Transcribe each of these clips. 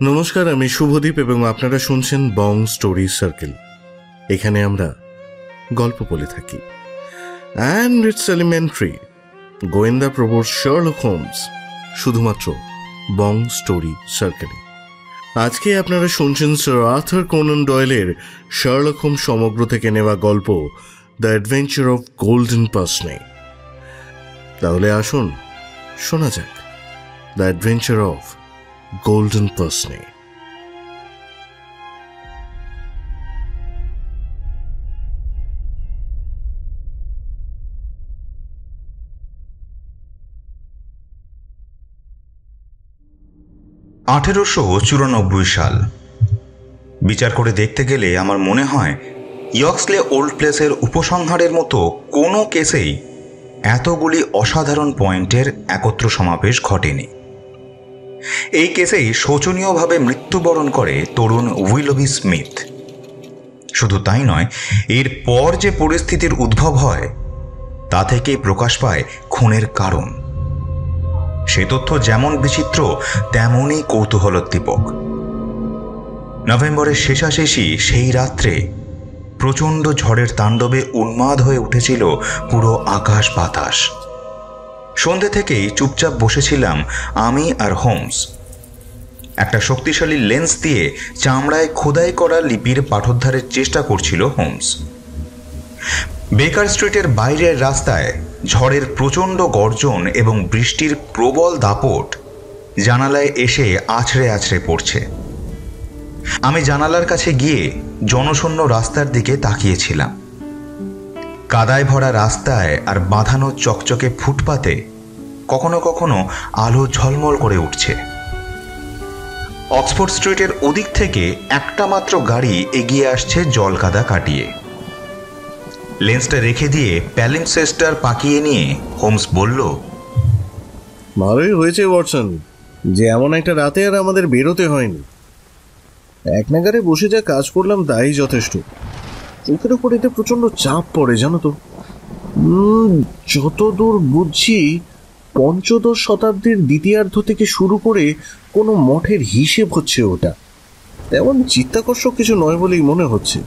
নমস্কার, আমি শুভদীপ এবং আপনারা শুনছেন বং স্টোরি সার্কেল। এখানে আমরা গল্প বলে থাকি, অ্যান্ড ইটস এলিমেন্টারি। গোয়েন্দা প্রভুর শার্লক হোমস শুধুমাত্র বং স্টোরি সার্কেলে। আজকে আপনারা শুনছেন স্যার আর্থার কোনান ডয়েলের শার্লক হোমস সমগ্র থেকে নেওয়া গল্প the adventure of golden pince-nez. তাহলে আসুন শোনা যাক the adventure of golden pince-nez. 1894 সাল। বিচার করে দেখতে গেলে আমার মনে হয় ইয়ক্সলে ওল্ড প্লেসের উপসংহারের মতো কোনো কেসেই এতগুলি অসাধারণ পয়েন্টের একত্র সমাবেশ ঘটেনি। এই কেসেই শোচনীয়ভাবে মৃত্যুবরণ করে তরুণ উইলবি স্মিথ। শুধু তাই নয়, এর পর যে পরিস্থিতির উদ্ভব হয় তা থেকে প্রকাশ পায় খুনের কারণ। সে তথ্য যেমন বিচিত্র তেমনই কৌতূহলোদ্দীপক। নভেম্বরের শেষাশেষি সেই রাত্রে প্রচণ্ড ঝড়ের তাণ্ডবে উন্মাদ হয়ে উঠেছিল পুরো আকাশ বাতাস। সন্ধ্যে থেকেই চুপচাপ বসেছিলাম আমি আর হোমস। একটা শক্তিশালী লেন্স দিয়ে চামড়ায় খোদাই করা লিপির পাঠোদ্ধারের চেষ্টা করছিল হোমস। বেকার স্ট্রিটের বাইরের রাস্তায় ঝড়ের প্রচণ্ড গর্জন এবং বৃষ্টির প্রবল দাপট জানালায় এসে আছড়ে আছড়ে পড়ছে। আমি জানালার কাছে গিয়ে জনশূন্য রাস্তার দিকে তাকিয়েছিলাম। কাদায় ভরা রাস্তায় আর বাঁধানো চকচকে ফুটপাতে কখনো কখনো আলো ঝলমল করে উঠছে। অক্সফোর্ড স্ট্রিটের ওদিক থেকে একটা মাত্র গাড়ি এগিয়ে আসছে জল কাদা কাটিয়ে। লেন্সটা রেখে দিয়ে প্যালিম্পসেস্টার পাকিয়ে নিয়ে হোমস বলল, ভালোই হয়েছে ওয়াটসন যে এমন একটা রাতে আর আমাদের বেরোতে হয়নি। এক নাগারে বসে যা কাজ করলাম তাই যথেষ্ট। চোখের উপর এতে প্রচন্ড চাপ পড়ে, জানো তো। যতদূর বুঝছি পঞ্চদশ শতাব্দীর দ্বিতীয়ার্ধ থেকে শুরু করে কোনো মঠের হিসেব হচ্ছে ওটা। তেমন চিত্তাকর্ষক কিছু নয় বলেই মনে হচ্ছে।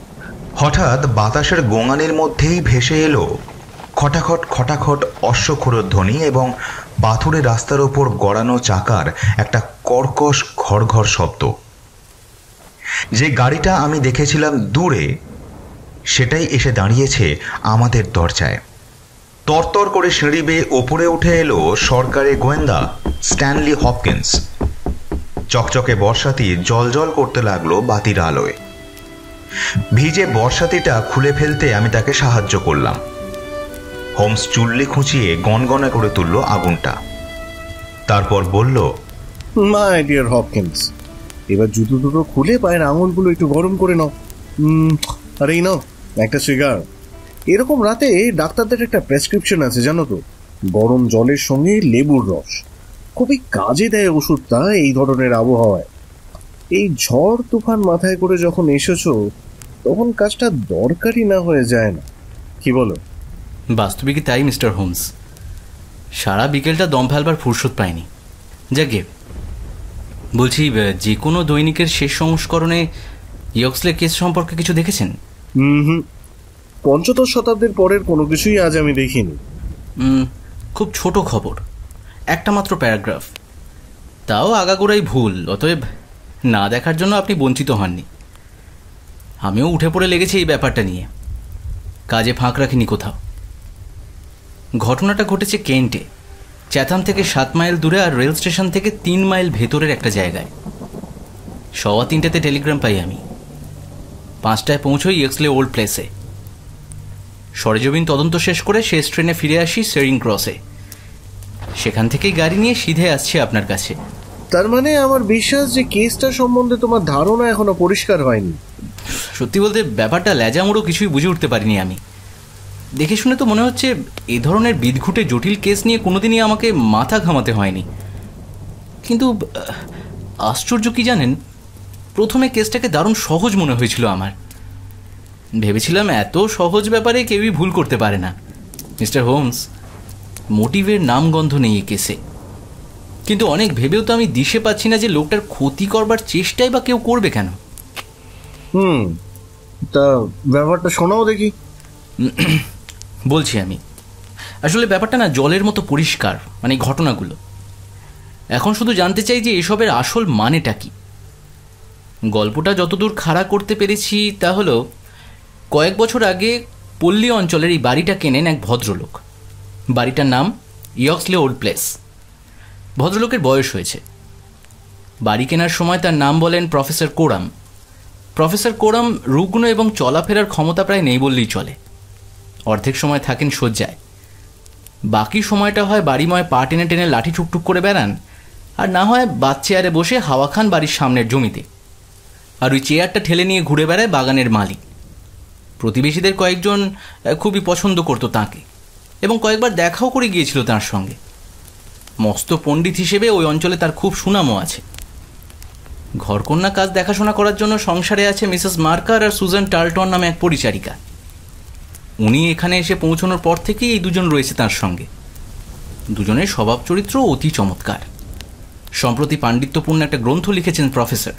হঠাৎ বাতাসের গোঙানির মধ্যেই ভেসে এলো খটাখট খটাখট অশ্বক্ষুরধ্বনি এবং পাথুরে রাস্তার ওপর গড়ানো চাকার একটা কর্কশ ঘড়ঘর শব্দ। যে গাড়িটা আমি দেখেছিলাম দূরে সেটাই এসে দাঁড়িয়েছে আমাদের দরজায়। তরতর করে সিঁড়ি বেয়ে ওপরে উঠে এলো সরকারি গোয়েন্দা স্ট্যানলি হপকিন্স। চকচকে বর্ষাতি জলজল করতে লাগলো বাতির আলোয়। ভিজে বর্ষাতিটা খুলে ফেলতে আমি তাকে সাহায্য করলাম। হোমস চুল্লি খুঁচিয়ে গনগনা করে তুলল আগুনটা। তারপর বলল, মাই ডিয়ার হপকিন্স, এবার জুতো দুটো খুলে পায়ের আঙুলগুলো একটু গরম করে নাও। আর এই নাও একটা সিগার। এরকম রাতে ডাক্তারদের একটা প্রেসক্রিপশন আছে, জানো তো, গরম জলের সঙ্গে লেবুর রস। খুবই কাজে দেয় ওষুধটা এই ধরনের আবহাওয়ায়। এই ঝড় তুফান মাথায় করে যখন এসেছো তখন কাজটা দরকারি না হয়ে যায় না, কি বলো? বাস্তবিকই তাই মিস্টার হোমস। সারা বিকেলটা দম ফেলবার ফুরসত পাইনি। যাকে বলছি, যে কোনো দৈনিকের শেষ সংস্করণে ইয়ক্সলে কেস সম্পর্কে কিছু দেখেছেন? পঞ্চদশ শতাব্দীর পরের কোনো কিছুই আজ আমি দেখিনি। খুব ছোট খবর, একটা মাত্র প্যারাগ্রাফ, তাও আগাগোড়াই ভুল। অতএব না দেখার জন্য আপনি বঞ্চিত হননি। আমিও উঠে পড়ে লেগেছি এই ব্যাপারটা নিয়ে, কাজে ফাঁক রাখিনি কোথাও। ঘটনাটা ঘটেছে কেন্টে, চ্যাথাম থেকে 7 মাইল দূরে আর রেল স্টেশন থেকে 3 মাইল ভেতরের একটা জায়গায়। 3:15 টেলিগ্রাম পাই আমি। 5টায় পৌঁছই ইয়ক্সলে ওল্ড প্লেসে। সরেজমিন তদন্ত শেষ করে শেষ ট্রেনে ফিরে আসি সেরিং ক্রসে। সেখান থেকেই গাড়ি নিয়ে সিধে আসছি আপনার কাছে। তার মানে আমার বিশ্বাস যে কেসটা সম্বন্ধে তোমার ধারণা এখনো পরিষ্কার হয়নি। সত্যি বলতে ব্যাপারটা ল্যাজামুড়ো কিছুই বুঝে উঠতে পারিনি আমি। দেখে শুনে তো মনে হচ্ছে এই ধরনের বিদঘুটে জটিল কেস নিয়ে কোনোদিনই আমাকে মাথা ঘামাতে হয়নি। কিন্তু আশ্চর্য কি জানেন, প্রথমে কেসটাকে দারুণ সহজ মনে হয়েছিল আমার। ভেবেছিলাম এত সহজ ব্যাপারে কেউই ভুল করতে পারে না। মিস্টার হোমস, মোটিভের নামগন্ধ নেই এই কেসে। কিন্তু অনেক ভেবেও তো আমি দিশে পাচ্ছি না যে লোকটার ক্ষতি করবার চেষ্টাই বা কেউ করবে কেন। তা ব্যাপারটা শোনাও দেখি। বলছি আমি, আসলে ব্যাপারটা না জলের মতো পরিষ্কার, মানে ঘটনাগুলো। এখন শুধু জানতে চাই যে এসবের আসল মানেটা কি। গল্পটা যতদূর খাড়া করতে পেরেছি তা হলো, কয়েক বছর আগে পল্লী অঞ্চলের এই বাড়িটা কেনেন এক ভদ্রলোক। বাড়িটার নাম ইয়ক্সলে ওল্ড প্লেস। ভদ্রলোকের বয়স হয়েছে। বাড়ি কেনার সময় তার নাম বলেন প্রফেসর কোরাম। প্রফেসর কোরাম রুগ্ন এবং চলাফেরার ক্ষমতা প্রায় নেই বললেই চলে। অর্ধেক সময় থাকেন শয্যায়, বাকি সময়টা হয় বাড়িময় পা টেনে টেনে লাঠি টুকটুক করে বেড়ান, আর না হয় বাদ চেয়ারে বসে হাওয়া খান বাড়ির সামনের জমিতে। আর ওই চেয়ারটা ঠেলে নিয়ে ঘুরে বেড়ায় বাগানের মালিক। প্রতিবেশীদের কয়েকজন খুবই পছন্দ করত তাঁকে, এবং কয়েকবার দেখাও করে গিয়েছিল তাঁর সঙ্গে। মস্ত পণ্ডিত হিসেবে ওই অঞ্চলে তার খুব সুনামও আছে। ঘরকন্যা কাজ দেখাশোনা করার জন্য সংসারে আছে মিসেস মার্কার আর সুজান টার্লটন নামে এক পরিচারিকা। উনি এখানে এসে পৌঁছানোর পর থেকেই এই দুজন রয়েছে তার সঙ্গে। দুজনের স্বভাব চরিত্র অতি চমৎকার। সম্প্রতি পাণ্ডিত্যপূর্ণ একটা গ্রন্থ লিখেছেন প্রফেসর।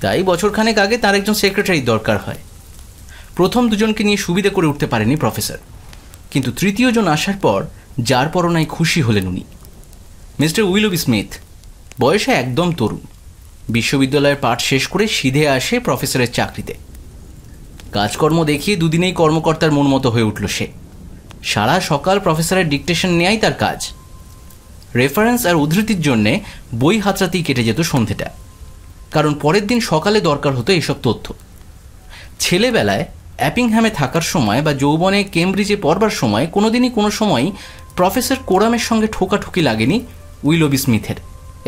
তাই বছরখানেক আগে তার একজন সেক্রেটারি দরকার হয়। প্রথম দুজনকে নিয়ে সুবিধা করে উঠতে পারেনি প্রফেসর, কিন্তু তৃতীয় জন আসার পর যার পরনায় খুশি হলেন উনি। মিস্টার উইলবি স্মিথ, বয়সে একদম তরুণ। বিশ্ববিদ্যালয়ের পাঠ শেষ করে সিধে আসে প্রফেসরের চাকরিতে। কাজকর্ম দেখিয়ে দুদিনেই কর্মকর্তার মন মতো হয়ে উঠল সে। সারা সকাল প্রফেসরের ডিকটেশন নেয়াই তার কাজ। রেফারেন্স আর উদ্ধৃতির জন্যে বই হাতড়াতেই কেটে যেত সন্ধেটা, কারণ পরের দিন সকালে দরকার হতো এসব তথ্য। ছেলেবেলায় অ্যাপিংহ্যামে থাকার সময় বা যৌবনে কেমব্রিজে পড়বার সময় কোনোদিনই কোনো সময়ই প্রফেসর কোরামের সঙ্গে ঠোকাঠুকি লাগেনি উইলবি স্মিথের,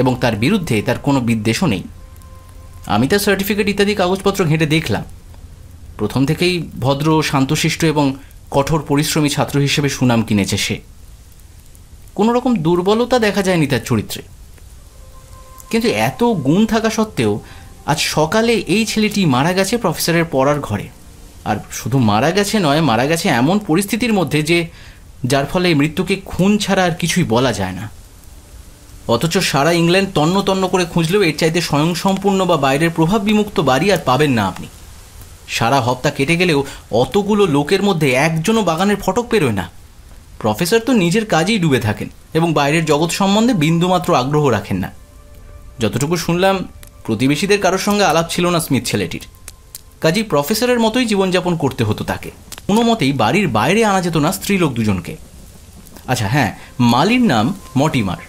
এবং তার বিরুদ্ধে তার কোনো বিদ্বেষও নেই। আমি তার সার্টিফিকেট ইত্যাদি কাগজপত্র ঘেঁটে দেখলাম। প্রথম থেকেই ভদ্র, শান্তশিষ্ট এবং কঠোর পরিশ্রমী ছাত্র হিসেবে সুনাম কিনেছে সে। কোনো রকম দুর্বলতা দেখা যায়নি তার চরিত্রে। কিন্তু এত গুণ থাকা সত্ত্বেও আজ সকালে এই ছেলেটি মারা গেছে প্রফেসরের পড়ার ঘরে। আর শুধু মারা গেছে নয়, মারা গেছে এমন পরিস্থিতির মধ্যে যে যার ফলে মৃত্যুকে খুন ছাড়া আর কিছুই বলা যায় না। অথচ সারা ইংল্যান্ড তন্ন তন্ন করে খুঁজলেও এর চাইতে স্বয়ংসম্পূর্ণ বা বাইরের প্রভাব বিমুক্ত বাড়ি আর পাবেন না আপনি। সারা হপ্তা কেটে গেলেও অতগুলো লোকের মধ্যে একজনও বাগানের ফটক পেরোয় না। প্রফেসর তো নিজের কাজেই ডুবে থাকেন এবং বাইরের জগৎ সম্বন্ধে বিন্দুমাত্র আগ্রহ রাখেন না। যতটুকু শুনলাম, প্রতিবেশীদের কারোর সঙ্গে আলাপ ছিল না স্মিথ ছেলেটির। কাজেই প্রফেসরের মতোই জীবনযাপন করতে হতো তাকে। কোনো মতেই বাড়ির বাইরে আনা যেত না স্ত্রীলোক দুজনকে। আচ্ছা হ্যাঁ, মালির নাম মটিমার।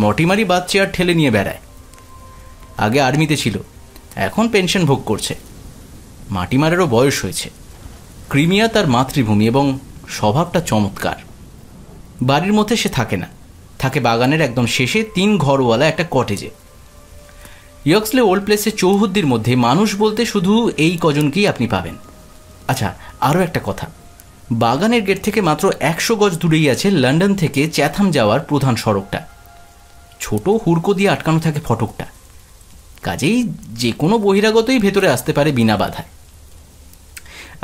মটিমারই বাদ চেয়ার ঠেলে নিয়ে বেড়ায়। আগে আর্মিতে ছিল, এখন পেনশন ভোগ করছে। মাটিমারেরও বয়স হয়েছে। ক্রিমিয়া তার মাতৃভূমি এবং স্বভাবটা চমৎকার। বাড়ির মধ্যে সে থাকে না, থাকে বাগানের একদম শেষে 3 ঘরওয়ালা একটা কটেজে। ইয়ক্সলে ওল্ড প্লেসের চৌহদ্দির মধ্যে মানুষ বলতে শুধু এই কজনকেই আপনি পাবেন। আচ্ছা, আরও একটা কথা, বাগানের গেট থেকে মাত্র 100 গজ দূরেই আছে লন্ডন থেকে চ্যাথাম যাওয়ার প্রধান সড়কটা। ছোট হুড়কো দিয়ে আটকানো থাকে ফটকটা, কাজেই যে কোনো বহিরাগতই ভেতরে আসতে পারে বিনা বাধায়।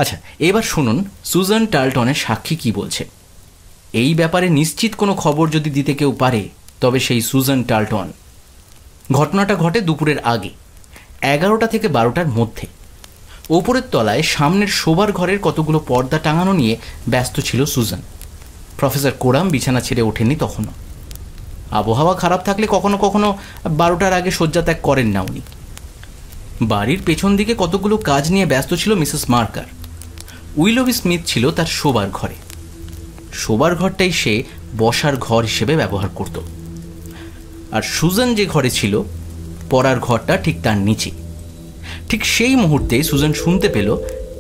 আচ্ছা, এবার শুনুন সুজান টার্লটনের সাক্ষী কি বলছে। এই ব্যাপারে নিশ্চিত কোনো খবর যদি দিতে কেউ পারে তবে সেই সুজান টার্লটন। ঘটনাটা ঘটে দুপুরের আগে 11টা থেকে 12টার মধ্যে। ওপরের তলায় সামনের শোবার ঘরের কতগুলো পর্দা টাঙানো নিয়ে ব্যস্ত ছিল সুজান। প্রফেসর কোরাম বিছানা ছেড়ে ওঠেননি তখনও। আবহাওয়া খারাপ থাকলে কখনো কখনো 12টার আগে শয্যা ত্যাগ করেন না উনি। বাড়ির পেছন দিকে কতগুলো কাজ নিয়ে ব্যস্ত ছিল মিসেস মার্কার। উইলবি স্মিথ ছিল তার শোবার ঘরে। শোবার ঘরটাই সে বসার ঘর হিসেবে ব্যবহার করত। আর সুজান যে ঘরে ছিল, পড়ার ঘরটা ঠিক তার নিচে। ঠিক সেই মুহূর্তে সুজান শুনতে পেল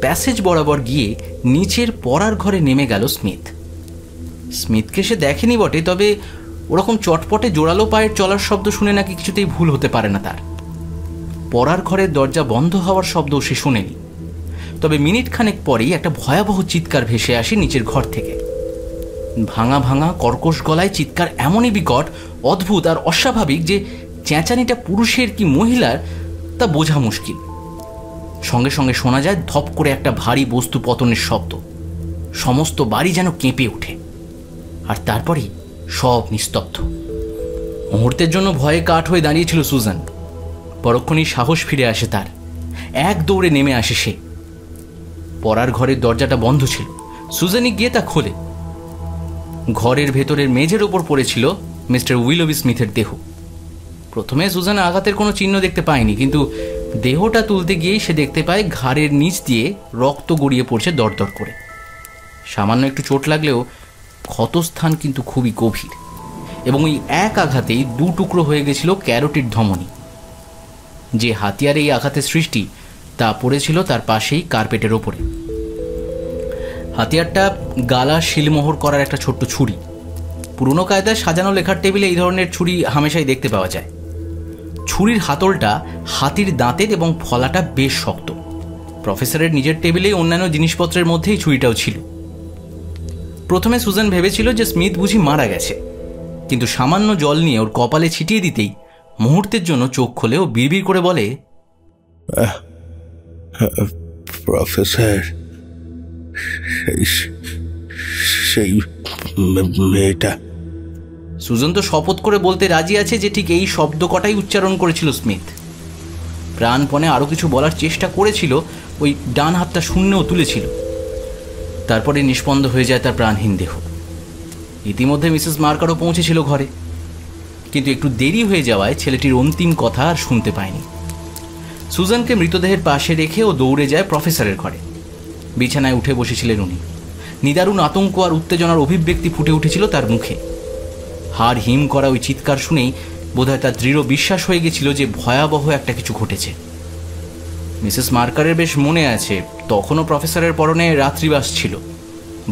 প্যাসেজ বরাবর গিয়ে নিচের পড়ার ঘরে নেমে গেল স্মিথ। স্মিথকে সে দেখেনি বটে, তবে ওরকম চটপটে জোরালো পায়ের চলার শব্দ শুনে নাকি কিছুতেই ভুল হতে পারে না তার। পড়ার ঘরের দরজা বন্ধ হওয়ার শব্দও সে শোনেনি। তবে মিনিট খানেক পরেই একটা ভয়াবহ চিৎকার ভেসে আসে নিচের ঘর থেকে। ভাঙা ভাঙা কর্কশ গলায় চিৎকার এমনই বিকট, অদ্ভুত আর অস্বাভাবিক যে চেঁচানিটা পুরুষের কি মহিলার তা বোঝা মুশকিল। সঙ্গে সঙ্গে শোনা যায় ধপ করে একটা ভারী বস্তু পতনের শব্দ। সমস্ত বাড়ি যেন কেঁপে ওঠে, আর তারপরেই সব নিস্তব্ধ। মুহূর্তের জন্য ভয়ে কাঠ হয়ে দাঁড়িয়েছিল সুজান। পরক্ষণেই সাহস ফিরে আসে তার। এক দৌড়ে নেমে আসে সে। পড়ার ঘরের দরজাটা বন্ধ ছিল। সুজানি গিয়ে তা খোলে। ঘরের ভেতরের মেঝের ওপর পড়েছিল মিস্টার উইলবি স্মিথের দেহ। প্রথমে সুজান আঘাতের কোনো চিহ্ন দেখতে পায়নি, কিন্তু দেহটা তুলতে গিয়েই সে দেখতে পায় ঘাড়ের নিচ দিয়ে রক্ত গড়িয়ে পড়ছে দরদর করে। সামান্য একটু চোট লাগলেও ক্ষতস্থান কিন্তু খুবই গভীর, এবং ওই এক আঘাতেই 2 টুকরো হয়ে গেছিল ক্যারোটিড ধমনী। যে হাতিয়ার এই আঘাতের সৃষ্টি তা পড়েছিল তার পাশেই কার্পেটের ওপরে। হাতিয়ারটা গালা শিলমোহর করার একটা ছোট্ট ছুরি। পুরনো কায়দায় সাজানো লেখার টেবিলে এই ধরনের ছুরি হামেশাই দেখতে পাওয়া যায়। ছুরির হাতলটা হাতির দাঁতের এবং ফলাটা বেশ শক্ত। প্রফেসরের নিজের টেবিলে অন্যান্য জিনিসপত্রের মধ্যেই ছুরিটাও ছিল। প্রথমে সুজান ভেবেছিল যে স্মিথ বুঝি মারা গেছে, কিন্তু সামান্য জল নিয়ে ওর কপালে ছিটিয়ে দিতেই মুহূর্তের জন্য চোখ খোলে ও বিড়বিড় করে বলে, প্রফেসর, সেই মেয়েটা। সুজান তো শপথ করে বলতে রাজি আছে যে ঠিক এই শব্দ কটাই উচ্চারণ করেছিল স্মিথ। প্রাণপণে আরও কিছু বলার চেষ্টা করেছিল, ওই ডান হাতটা শূন্যও তুলেছিল। তারপরে নিষ্পন্দ হয়ে যায় তার প্রাণহীন দেহ। ইতিমধ্যে মিসেস মার্কারও পৌঁছেছিল ঘরে, কিন্তু একটু দেরি হয়ে যাওয়ায় ছেলেটির অন্তিম কথা আর শুনতে পায়নি। সুজানকে মৃতদেহের পাশে রেখে ও দৌড়ে যায় প্রফেসরের ঘরে। বিছানায় উঠে বসেছিলেন উনি। নিদারুণ আতঙ্ক আর উত্তেজনার অভিব্যক্তি ফুটে উঠেছিল তার মুখে। হাড় হিম করা ওই চিৎকার শুনেই বোধহয় তার দৃঢ় বিশ্বাস হয়ে গেছিল যে ভয়াবহ একটা কিছু ঘটেছে। মিসেস মার্কারের বেশ মনে আছে, তখনও প্রফেসরের পরনে রাত্রিবাস ছিল।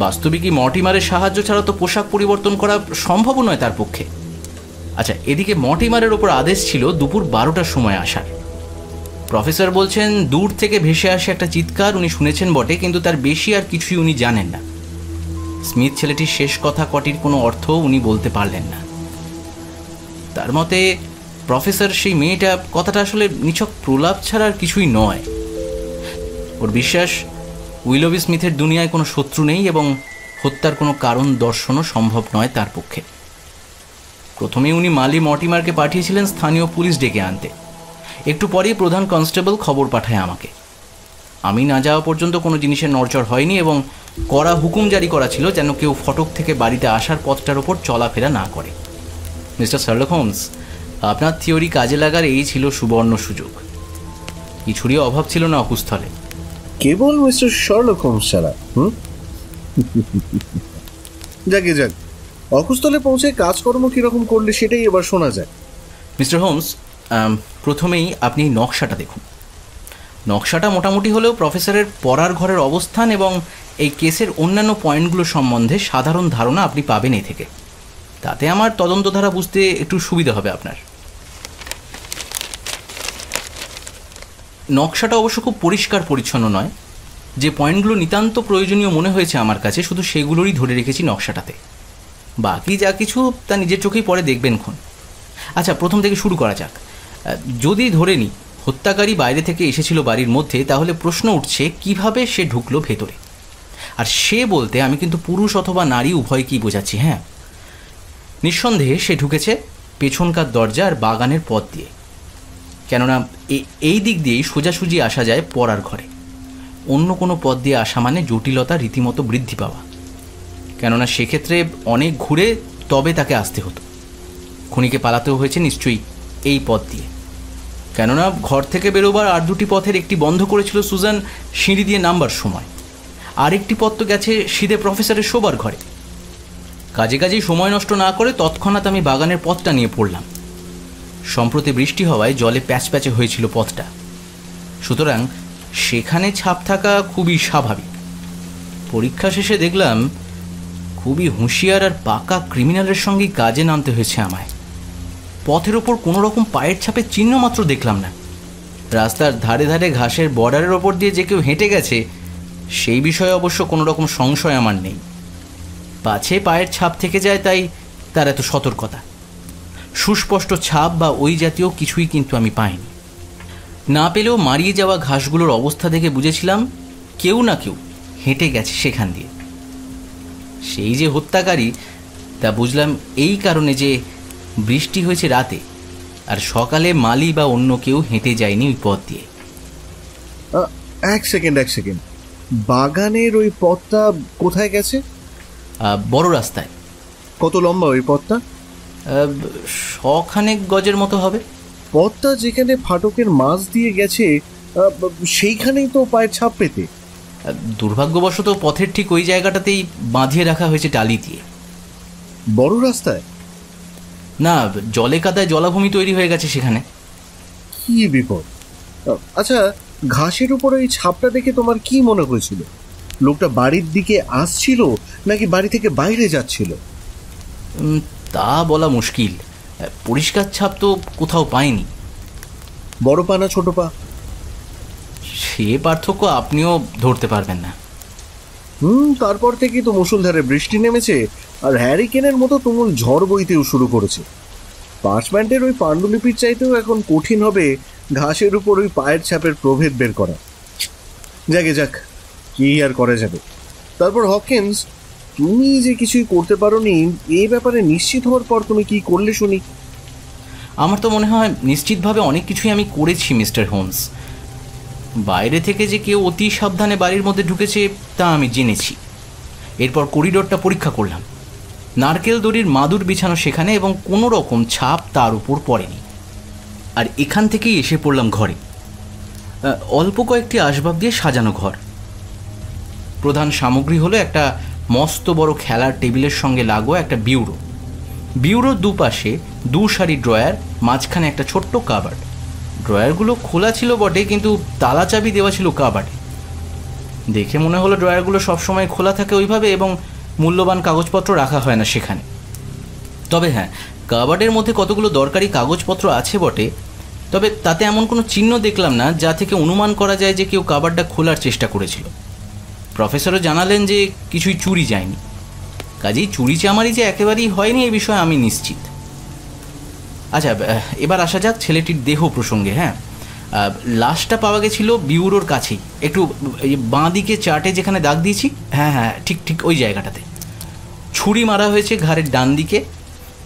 বাস্তবিকই মর্টিমারের সাহায্য ছাড়া তো পোশাক পরিবর্তন করা সম্ভব নয় তার পক্ষে। আচ্ছা, এদিকে মর্টিমারের ওপর আদেশ ছিল দুপুর 12টার সময় আসার। প্রফেসর বলছেন দূর থেকে ভেসে আসে একটা চিৎকার উনি শুনেছেন বটে, কিন্তু তার বেশি আর কিছুই উনি জানেন না। স্মিথ ছেলেটির শেষ কথা কটির কোনো অর্থ উনি বলতে পারলেন না। তার মতে প্রফেসর সেই মেয়েটা কথাটা আসলে নিছক প্রলাপ ছাড়া আর কিছুই নয়। ওর বিশ্বাস উইলবি স্মিথের দুনিয়ায় কোনো শত্রু নেই এবং হত্যার কোনো কারণ দর্শনও সম্ভব নয় তার পক্ষে। প্রথমে উনি মালি মর্টিমারকে পাঠিয়েছিলেন স্থানীয় পুলিশ ডেকে আনতে। একটু পরেই প্রধান কনস্টেবল খবর পাঠায় আমাকে। আমি না যাওয়া পর্যন্ত কোনো জিনিসের নড়চড় হয়নি এবং কড়া হুকুম জারি করা ছিল যেন কেউ ফটক থেকে বাড়িতে আসার পথটার ওপর চলাফেরা না করে। মিস্টার শার্লক হোমস, আপনার থিওরি কাজে লাগার এই ছিল সুবর্ণ সুযোগ। কিছুরই অভাব ছিল না অকুস্থলে। কেবল মিস্টার শার্লক হোমস ছাড়া। যাকে যাক, অকুস্থলে পৌঁছে কাজকর্ম কিরকম করলে সেটাই এবার শোনা যায়। মিস্টার হোমস, প্রথমেই আপনি নকশাটা দেখুন। নকশাটা মোটামুটি হলেও প্রফেসরের পড়ার ঘরের অবস্থান এবং এই কেসের অন্যান্য পয়েন্টগুলো সম্বন্ধে সাধারণ ধারণা আপনি পাবেন এই থেকে। তাতে আমার তদন্তধারা বুঝতে একটু সুবিধা হবে আপনার। নকশাটা অবশ্য খুব পরিষ্কার পরিচ্ছন্ন নয়। যে পয়েন্টগুলো নিতান্ত প্রয়োজনীয় মনে হয়েছে আমার কাছে, শুধু সেগুলোরই ধরে রেখেছি নকশাটাতে। বাকি যা কিছু তা নিজের চোখেই পরে দেখবেন খন। আচ্ছা, প্রথম থেকে শুরু করা যাক। যদি ধরে নিই হত্যাকারী বাইরে থেকে এসেছিল বাড়ির মধ্যে, তাহলে প্রশ্ন উঠছে কিভাবে সে ঢুকলো ভেতরে। আর সে বলতে আমি কিন্তু পুরুষ অথবা নারী উভয়কেই বোঝাচ্ছি। হ্যাঁ, নিঃসন্দেহে সে ঢুকেছে পেছনকার দরজা আর বাগানের পথ দিয়ে, কেননা এই দিক দিয়েই সোজাসুজি আসা যায় পড়ার ঘরে। অন্য কোনো পথ দিয়ে আসা মানে জটিলতা রীতিমতো বৃদ্ধি পাওয়া, কেননা সেক্ষেত্রে অনেক ঘুরে তবে তাকে আসতে হতো। খুনিকে পালাতেও হয়েছে নিশ্চয়ই এই পথ দিয়ে, কেননা ঘর থেকে বেরোবার আর দুটি পথের একটি বন্ধ করেছিল সুজান সিঁড়ি দিয়ে নামবার সময়, আরেকটি পথ তো গেছে সিধে প্রফেসরের শোবার ঘরে। কাজেই সময় নষ্ট না করে তৎক্ষণাৎ আমি বাগানের পথটা নিয়ে পড়লাম। সম্প্রতি বৃষ্টি হওয়ায় জলে প্যাচপ্যাচে হয়েছিল পথটা, সুতরাং সেখানে ছাপ থাকা খুবই স্বাভাবিক। পরীক্ষা শেষে দেখলাম খুবই হুঁশিয়ার আর পাকা ক্রিমিনালের সঙ্গেই কাজে নামতে হয়েছে আমায়। পথের ওপর কোনো রকম পায়ের ছাপের চিহ্ন মাত্র দেখলাম না। রাস্তার ধারে ধারে ঘাসের বর্ডারের ওপর দিয়ে যে কেউ হেঁটে গেছে সেই বিষয়ে অবশ্য কোনো রকম সংশয় আমার নেই। পাছে পায়ের ছাপ থেকে যায় তাই তার এত সতর্কতা। সুস্পষ্ট ছাপ বা ওই জাতীয় কিছুই কিন্তু আমি পাইনি। না পেলেও মারিয়ে যাওয়া ঘাসগুলোর অবস্থা দেখে বুঝেছিলাম কেউ না কেউ হেঁটে গেছে সেখান দিয়ে। সেই যে হত্যাকারী তা বুঝলাম এই কারণে যে বৃষ্টি হয়েছে রাতে, আর সকালে মালি বা অন্য কেউ হেঁটে যায়নি ওই পথ দিয়ে। এক সেকেন্ড, বাগানের ওই পথটা কোথায় গেছে? বড় রাস্তায়। কত লম্বা ওই পথটা? 100 গজের মতো হবে। পথটা যেখানে ফাটকের মাছ দিয়ে গেছে সেইখানেই তো পায়ের ছাপ পেতে। দুর্ভাগ্যবশত পথের ঠিক ওই জায়গাটাতেই বাঁধিয়ে রাখা হয়েছে টালি দিয়ে। বড় রাস্তায়? না, জলে কাদায় জলাভূমি তৈরি হয়ে গেছে সেখানে। কি বিপদ! আচ্ছা, ঘাসের উপরে ওই ছাপটা দেখে তোমার কি মনে হয়েছিল? লোকটা বাড়ির দিকে আসছিল নাকি বাড়ি থেকে বাইরে যাচ্ছিল? তা বলা মুশকিল। পরিষ্কার ছাপ তো কোথাও পাইনি। বড় পা না ছোট পা? সে পার্থক্য আপনিও ধরতে পারবেন না। তারপর থেকেই তো মুষলধারে বৃষ্টি নেমেছে, আর হ্যারিকেনের মতো তুমুল ঝড় বইতেও শুরু করেছে। পার্চমেন্টের ওই পাণ্ডুলিপির চাইতেও এখন কঠিন হবে ঘাসের উপর ওই পায়ের ছাপের প্রভেদ বের করা। যাক, কি আর করা যাবে। তারপর হকিন্স, তুমি যে কিছুই করতে পারোনি এই ব্যাপারে নিশ্চিত হওয়ার পর তুমি কি করলে শুনি? আমার তো মনে হয় নিশ্চিতভাবে অনেক কিছুই আমি করেছি মিস্টার হোমস। বাইরে থেকে যে কেউ অতি সাবধানে বাড়ির মধ্যে ঢুকেছে তা আমি জেনেছি। এরপর করিডোরটা পরীক্ষা করলাম। নারকেল দড়ির মাদুর বিছানো সেখানে, এবং কোনো রকম ছাপ তার উপর পড়েনি। আর এখান থেকেই এসে পড়লাম ঘরে। অল্প কয়েকটি আসবাব দিয়ে সাজানো ঘর। প্রধান সামগ্রী হলো একটা মস্ত বড় খেলার টেবিলের সঙ্গে লাগোয়া একটা বিউরো। বিউরোর দুপাশে 2 সারি ড্রয়ার, মাঝখানে একটা ছোট্ট কাবার্ড। ড্রয়ারগুলো খোলা ছিল বটে, কিন্তু তালা চাবি দেওয়া ছিল কাবার্ডে। দেখে মনে হলো ড্রয়ারগুলো সবসময় খোলা থাকে ওইভাবে, এবং মূল্যবান কাগজপত্র রাখা হয় না সেখানে। তবে হ্যাঁ, কাবার্ডের মধ্যে কতগুলো দরকারি কাগজপত্র আছে বটে, তবে তাতে এমন কোনো চিহ্ন দেখলাম না যা থেকে অনুমান করা যায় যে কেউ কাবার্ডটা খোলার চেষ্টা করেছিল। প্রফেসরও জানালেন যে কিছুই চুরি যায়নি। কাজেই চুরি চামারি যে একেবারেই হয়নি এই বিষয়ে আমি নিশ্চিত। আচ্ছা, এবার আসা যাক ছেলেটির দেহ প্রসঙ্গে। হ্যাঁ, লাশটা পাওয়া গেছিল বিউরোর কাছেই, একটু বাঁ দিকে চার্টে যেখানে দাগ দিয়েছি, হ্যাঁ ঠিক ওই জায়গাটাতে। ছুরি মারা হয়েছে ঘাড়ের ডান দিকে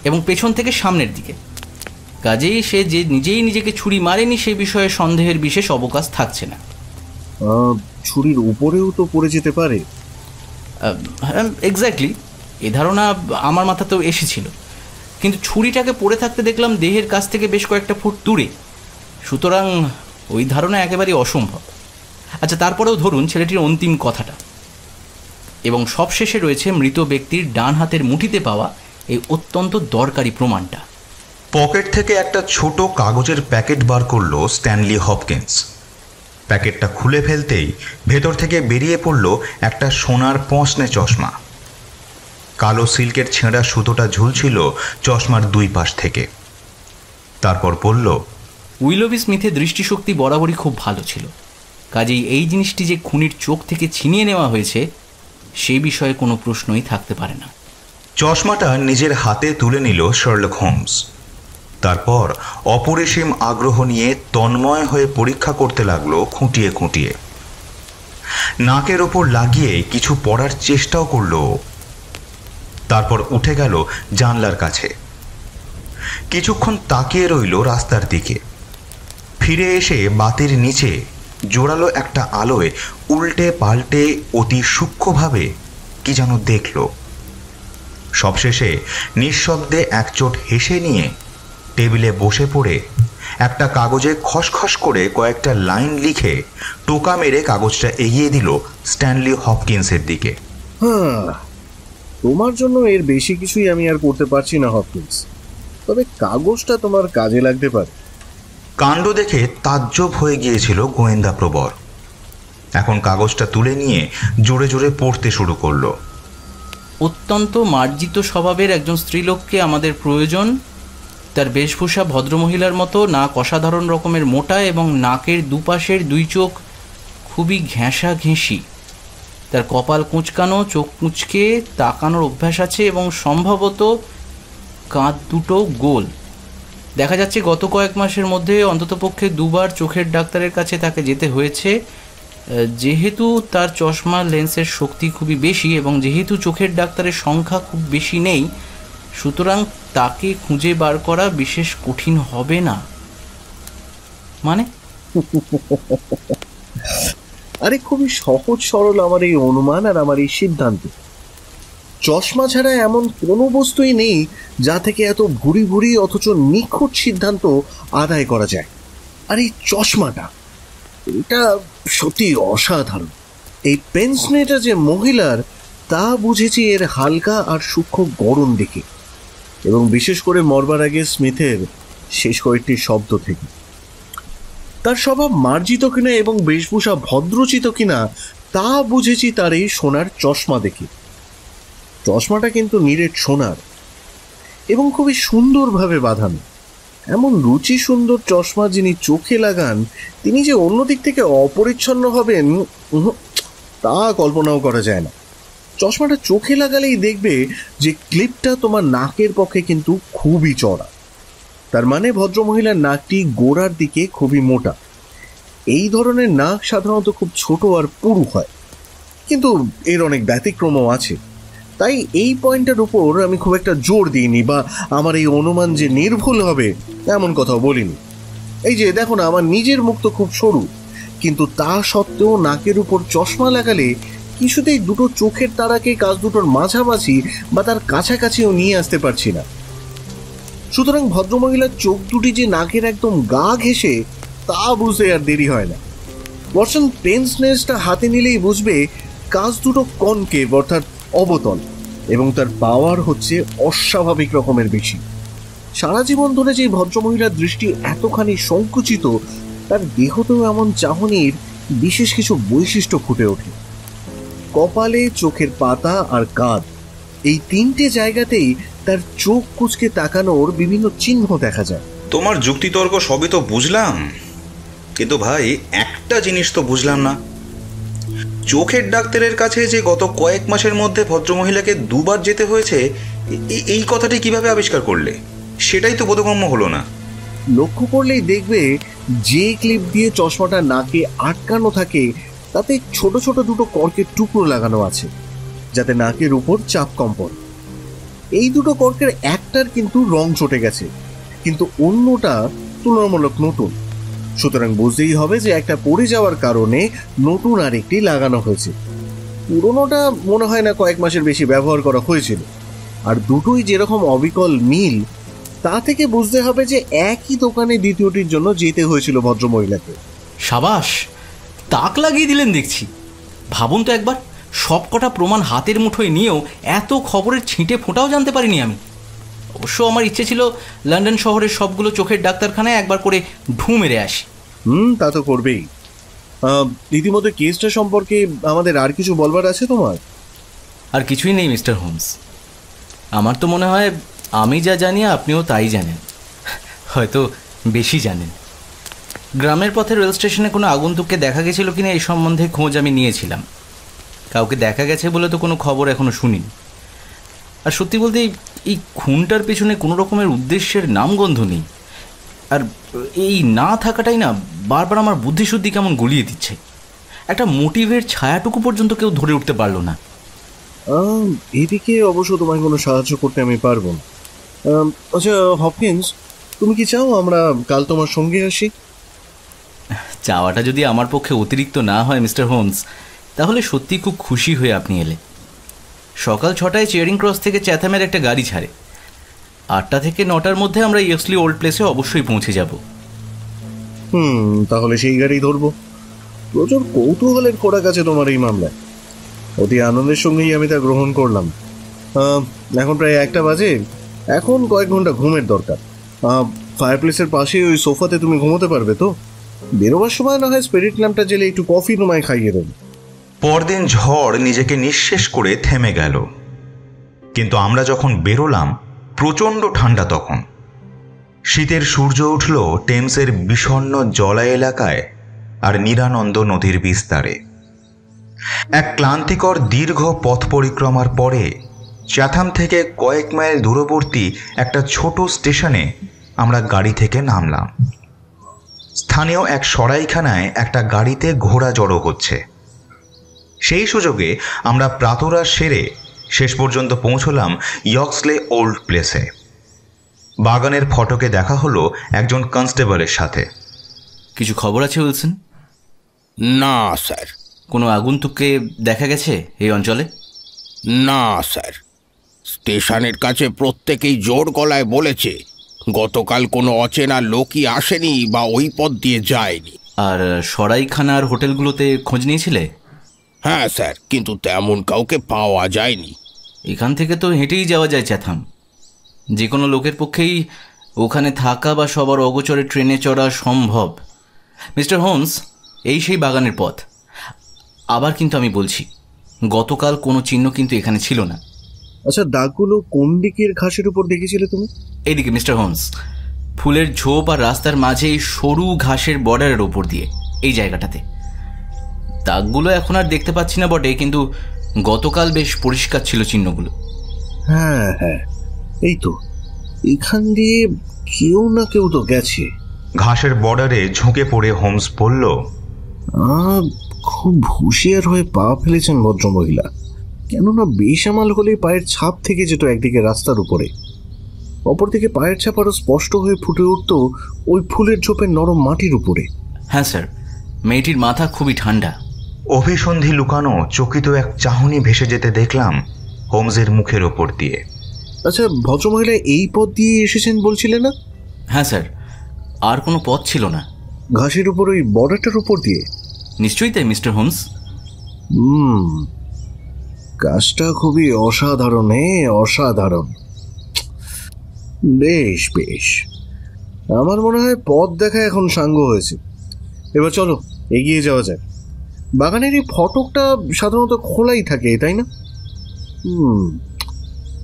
এবং পেছন থেকে সামনের দিকে। কাজেই সে যে নিজেই নিজেকে ছুরি মারেনি সে বিষয়ে সন্দেহের বিশেষ অবকাশ থাকছে না। ছুরির উপরেও তো পড়ে যেতে পারে। এক্স্যাক্টলি, এ ধারণা আমার মাথাতেও এসেছিল, কিন্তু ছুরিটাকে পড়ে থাকতে দেখলাম দেহের কাছ থেকে বেশ কয়েকটা ফুট দূরে। সুতরাং ওই ধারণা একেবারেই অসম্ভব। আচ্ছা, তারপরেও ধরুন ছেলেটির অন্তিম কথাটা। এবং সবশেষে রয়েছে মৃত ব্যক্তির ডান হাতের মুঠিতে পাওয়া এই অত্যন্ত দরকারি প্রমাণটা। পকেট থেকে একটা ছোট কাগজের প্যাকেট বার করলো স্ট্যানলি হপকিন্স। প্যাকেটটা খুলে ফেলতেই ভেতর থেকে বেরিয়ে পড়ল একটা সোনার পঁচনে চশমা। কালো সিল্কের ছেঁড়া সুতোটা ঝুলছিল চশমার 2 পাশ থেকে। তারপর বলল, উইলবি স্মিথের দৃষ্টিশক্তি বরাবরই খুব ভালো ছিল, কাজেই এই জিনিসটি যে খুনির চোখ থেকে ছিনিয়ে নেওয়া হয়েছে সেই বিষয়ে কোনো প্রশ্নই থাকতে পারে না। চশমাটা নিজের হাতে তুলে নিল শার্লক হোমস। তারপর অপরিসীম আগ্রহ নিয়ে তন্ময় হয়ে পরীক্ষা করতে লাগলো খুঁটিয়ে খুঁটিয়ে। নাকের ওপর লাগিয়ে কিছু পড়ার চেষ্টাও করলো। তারপর উঠে গেল জানলার কাছে। কিছুক্ষণ তাকিয়ে রইল রাস্তার দিকে। ফিরে এসে বাতির নিচে জোরালো একটা আলোয় উল্টে পাল্টে অতি সূক্ষ্মভাবে কি যেন দেখল। সবশেষে নিঃশব্দে একচোট হেসে নিয়ে টেবিলে বসে পড়ে একটা কাগজে খসখস করে কয়েকটা লাইন লিখে টোকা মেরে কাগজটা এগিয়ে দিল স্ট্যানলি হপকিন্সের দিকে। তোমার জন্য এর বেশি কিছুই আমি আর করতে পারছি না হপকিন্স, তবে কাগজটা তোমার কাজে লাগতে পারে। কাণ্ড দেখে তাজ্জব হয়ে গিয়েছিল গোয়েন্দা প্রবর। এখন কাগজটা তুলে নিয়ে জোরে জোরে পড়তে শুরু করলো। অত্যন্ত মার্জিত স্বভাবের একজন স্ত্রীলোককে আমাদের প্রয়োজন। তার বেশভূষা ভদ্রমহিলার মতো, নাক অসাধারণ রকমের মোটা এবং নাকের দুপাশের 2 চোখ খুবই ঘেঁষা ঘেঁষি। তার কপাল কুঁচকানো, চোখ কুঁচকে তাকানোর অভ্যাস আছে এবং সম্ভবত কাঁধ দুটো গোল। দেখা যাচ্ছে গত কয়েক মাসের মধ্যে অন্ততপক্ষে 2 বার চোখের ডাক্তারের কাছে তাকে যেতে হয়েছে। যেহেতু তার চশমার লেন্সের শক্তি খুবই বেশি এবং যেহেতু চোখের ডাক্তারের সংখ্যা খুব বেশি নেই, সুতরাং তাকে খুঁজে বার করা বিশেষ কঠিন হবে না। মানে আরে খুবই সহজ সরল আমার এই অনুমান আর আমার এই সিদ্ধান্ত। চশমা ছাড়া এমন কোনো বস্তুই নেই যা থেকে এত ভুরি ভুরি অথচ নিখুঁত সিদ্ধান্ত আদায় করা যায়। আর এই চশমাটা, এটা সত্যি অসাধারণ। এই পেন্সনেটা যে মহিলার তা বুঝেছি এর হালকা আর সূক্ষ্ম গড়ন দেখে, এবং বিশেষ করে মরবার আগে স্মিথের শেষ কয়েকটি শব্দ থেকে। তার স্বভাব মার্জিত কিনা এবং বেশভূষা ভদ্রচিত কিনা তা বুঝেছি তার এই সোনার চশমা দেখে। চশমাটা কিন্তু নিরেট সোনার এবং খুবই সুন্দরভাবে বাঁধানো। এমন রুচি সুন্দর চশমা যিনি চোখে লাগান তিনি যে অন্য দিক থেকে অপরিচ্ছন্ন হবেন তা কল্পনাও করা যায় না। চশমাটা চোখে লাগালেই দেখবে যে ক্লিপটা তোমার নাকের পক্ষে কিন্তু খুবই চড়া। তার মানে ভদ্রমহিলার নাকটি গোড়ার দিকে খুবই মোটা। এই ধরনের নাক সাধারণত খুব ছোট আর পুরু হয়, কিন্তু এর অনেক ব্যতিক্রমও আছে। তাই এই পয়েন্টের উপর আমি খুব একটা জোর দিইনি, বা আমার এই অনুমান যে নির্ভুল হবে এমন কথাও বলিনি। এই যে দেখো না, আমার নিজের মুখ তো খুব সরু, কিন্তু তা সত্ত্বেও নাকের উপর চশমা লাগালে কিছুতেই দুটো চোখের তারাকে কাজ দুটোর মাঝামাঝি বা তার কাছাকাছিও নিয়ে আসতে পারছি না। সুতরাং ভদ্রমহিলার চোখ দুটি যে নাকের একদম গা ঘেঁষে তা বুঝতে আর দেরি হয় না। বর্ষণ পেন্সনেসটা হাতে নিলেই বুঝবে কাজ দুটো কনকেভ অর্থাৎ অবতল, এবং তার পাওয়ার হচ্ছে অস্বাভাবিক রকমের বেশি। সারা জীবন ধরে যে ভদ্রমহিলার দৃষ্টি এতখানি সংকুচিত, তার দেহতেও এমন চাহনির বিশেষ কিছু বৈশিষ্ট্য ফুটে ওঠে। কপালে, চোখের পাতা আর কাঁধ, এই তিনটে জায়গাতেই তার চোখ কুচকে তাকানোর বিভিন্ন চিহ্ন দেখা যায়। তোমার যুক্তিতর্ক সবই তো বুঝলাম, কিন্তু ভাই একটা জিনিস তো বুঝলাম না। চোখের ডাক্তারের কাছে যে গত কয়েক মাসের মধ্যে ভদ্রমহিলাকে দুবার যেতে হয়েছে, এই কথাটি কিভাবে আবিষ্কার করলে? সেটাই তো বোধগম্য হলো না। লক্ষ্য করলেই দেখবে যে ক্লিপ দিয়ে চশমাটা নাকে আটকানো থাকে তাতে ছোট ছোট দুটো কর্কের টুকরো লাগানো আছে, যাতে নাকের উপর চাপ কম পড়ে। এই দুটো কর্কের একটার কিন্তু রং চটে গেছে, কিন্তু অন্যটা তুলনামূলক নতুন। সুতরাং বুঝতেই হবে যে একটা পড়ে যাওয়ার কারণে নতুন আরেকটি লাগানো হয়েছে। পুরোনোটা মনে হয় না কয়েক মাসের বেশি ব্যবহার করা হয়েছিল। আর দুটোই যেরকম অবিকল মিল, তা থেকে বুঝতে হবে যে একই দোকানে দ্বিতীয়টির জন্য যেতে হয়েছিল ভদ্রমহিলাকে। সাবাস, তাক লাগিয়ে দিলেন দেখছি। ভাবুন তো একবার, সব কটা প্রমাণ হাতের মুঠোয় নিয়েও এত খবরের ছিটে ফোঁটাও জানতে পারিনি আমি। অবশ্য আমার ইচ্ছে ছিল লন্ডন শহরের সবগুলো চোখের ডাক্তারখানায় একবার করে ঢু মেরে আসি। তা তো করবেই। ইতিমধ্যে কেসটা সম্পর্কে আমাদের আর কিছু বলবার আছে তোমার? আর কিছুই নেই মিস্টার হোমস। আমার তো মনে হয় আমি যা জানি আপনিও তাই জানেন, হয়তো বেশি জানেন। গ্রামের পথে রেল স্টেশনে কোনো আগন্তুককে দেখা গেছিল কিনা এই সম্বন্ধে খোঁজ আমি নিয়েছিলাম। কাউকে দেখা গেছে বলে তো কোনো খবর এখনো শুনিনি। আর সত্যি বলতে এই খুনটার পেছনে কোনো রকমের উদ্দেশ্যের নামগন্ধ নেই। আর এই না থাকাটাই না বারবার আমার বুদ্ধিশুদ্ধি কেমন গলিয়ে দিচ্ছে। একটা মোটিভের ছায়াটুকু পর্যন্ত কেউ ধরে উঠতে পারলো না। এদিকে অবশ্য তোমায় কোনো সাহায্য করতে আমি পারবো না। আচ্ছা হপকিন্স, তুমি কি চাও আমরা কাল তোমার সঙ্গে আসি? চাওয়াটা যদি আমার পক্ষে অতিরিক্ত না হয় মিস্টার হোমস, তাহলে সত্যি খুব খুশি হয়ে আপনি এলে। সকাল 6টায় চেয়ারিং ক্রস থেকে চ্যাথামের একটা গাড়ি ছাড়ে। 8টা থেকে 9টার মধ্যে আমরা ইয়র্কলি ওল্ড প্লেসে অবশ্যই পৌঁছে যাব। তাহলে সেই গাড়ি ধরবো। প্রচুর কৌতূহলের খোরাক আছে তোমার এই মামলায়। অতি আনন্দের সঙ্গেই আমি তা গ্রহণ করলাম। এখন প্রায় 1টা বাজে। এখন কয়েক ঘন্টা ঘুমের দরকার। ফায়ারপ্লেসের পাশে ওই সোফাতে তুমি ঘুমোতে পারবে তো? বেরোবার সময় না হয় স্পিরিট ল্যাম্পটা জেলে একটু কফি তোমায় খাইয়ে দেবো। পরদিন ঝড় নিজেকে নিঃশেষ করে থেমে গেল, কিন্তু আমরা যখন বেরোলাম প্রচণ্ড ঠান্ডা তখন। শীতের সূর্য উঠল টেমসের বিষণ্ণ জলা এলাকায় আর নিরানন্দ নদীর বিস্তারে। এক ক্লান্তিকর দীর্ঘ পথ পরিক্রমার পরে চ্যাথাম থেকে কয়েক মাইল দূরবর্তী একটা ছোট স্টেশনে আমরা গাড়ি থেকে নামলাম। স্থানীয় এক সরাইখানায় একটা গাড়িতে ঘোড়া জড়ো হচ্ছে। সেই সুযোগে আমরা প্রাতরাশ সেরে শেষ পর্যন্ত পৌঁছলাম ইয়র্কলে ওল্ড প্লেসে। বাগানের ফটকে দেখা হলো একজন কনস্টেবলের সাথে। কিছু খবর আছে উইলসন? না স্যার। কোনো আগন্তুককে দেখা গেছে এই অঞ্চলে? না স্যার, স্টেশনের কাছে প্রত্যেকেই জোর গলায় বলেছে গতকাল কোনো অচেনা লোকই আসেনি বা ওই পথ দিয়ে যায়নি। আর সরাইখানার হোটেলগুলোতে খোঁজ নিয়েছিলে? হ্যাঁ স্যার, কিন্তু তেমন কাউকে পাওয়া যায়নি। এখান থেকে তো হেঁটেই যাওয়া যায় চ্যাথাম। যে কোনো লোকের পক্ষেই ওখানে থাকা বা সবার অগোচরে ট্রেনে চড়া সম্ভব। মিস্টার হোমস, এই সেই বাগানের পথ। আবার কিন্তু আমি বলছি, গতকাল কোনো চিহ্ন কিন্তু এখানে ছিল না। আচ্ছা, দাগগুলো কোন দিকের ঘাসের উপর দেখেছিলে তুমি? এইদিকে মিস্টার হোমস, ফুলের ঝোপ আর রাস্তার মাঝে এই সরু ঘাসের বর্ডারের ওপর দিয়ে, এই জায়গাটাতে। দাগগুলো এখন আর দেখতে পাচ্ছি না বটে, কিন্তু গতকাল বেশ পরিষ্কার ছিল চিহ্নগুলো। হ্যাঁ হ্যাঁ, এই তো এখান দিয়ে কেউ না কেউ তো গেছে। ঘাসের বর্ডারে ঝুঁকে পড়ে হোমস বলল, খুব হুঁশিয়ার হয়ে পা ফেলেছেন ভদ্রমহিলা। কেননা বেসামাল হলে পায়ের ছাপ থেকে যেত একদিকে রাস্তার উপরে, অপরদিকে পায়ের ছাপ আরো স্পষ্ট হয়ে ফুটে উঠত ওই ফুলের ঝোপের নরম মাটির উপরে। হ্যাঁ স্যার, মেয়েটির মাথা খুবই ঠান্ডা। অভিসন্ধি লুকানো চকিত এক চাহনি ভেসে যেতে দেখলাম হোমসের মুখের ওপর দিয়ে। আচ্ছা, ভদ্রমহিলা এই পথ দিয়ে এসেছেন বলছিলে না? হ্যাঁ স্যার, আর কোনো পথ ছিল না। ঘাসের উপর ওই বর্ডারটার উপর দিয়ে? নিশ্চয়ই তাই মিস্টার হোমস। কাজটা খুবই অসাধারণ, অসাধারণ। বেশ বেশ, আমার মনে হয় পথ দেখা এখন সাঙ্গ হয়েছে। এবার চলো এগিয়ে যাওয়া যায়। বাগানের এই ফটকটা সাধারণত খোলাই থাকে, তাই না?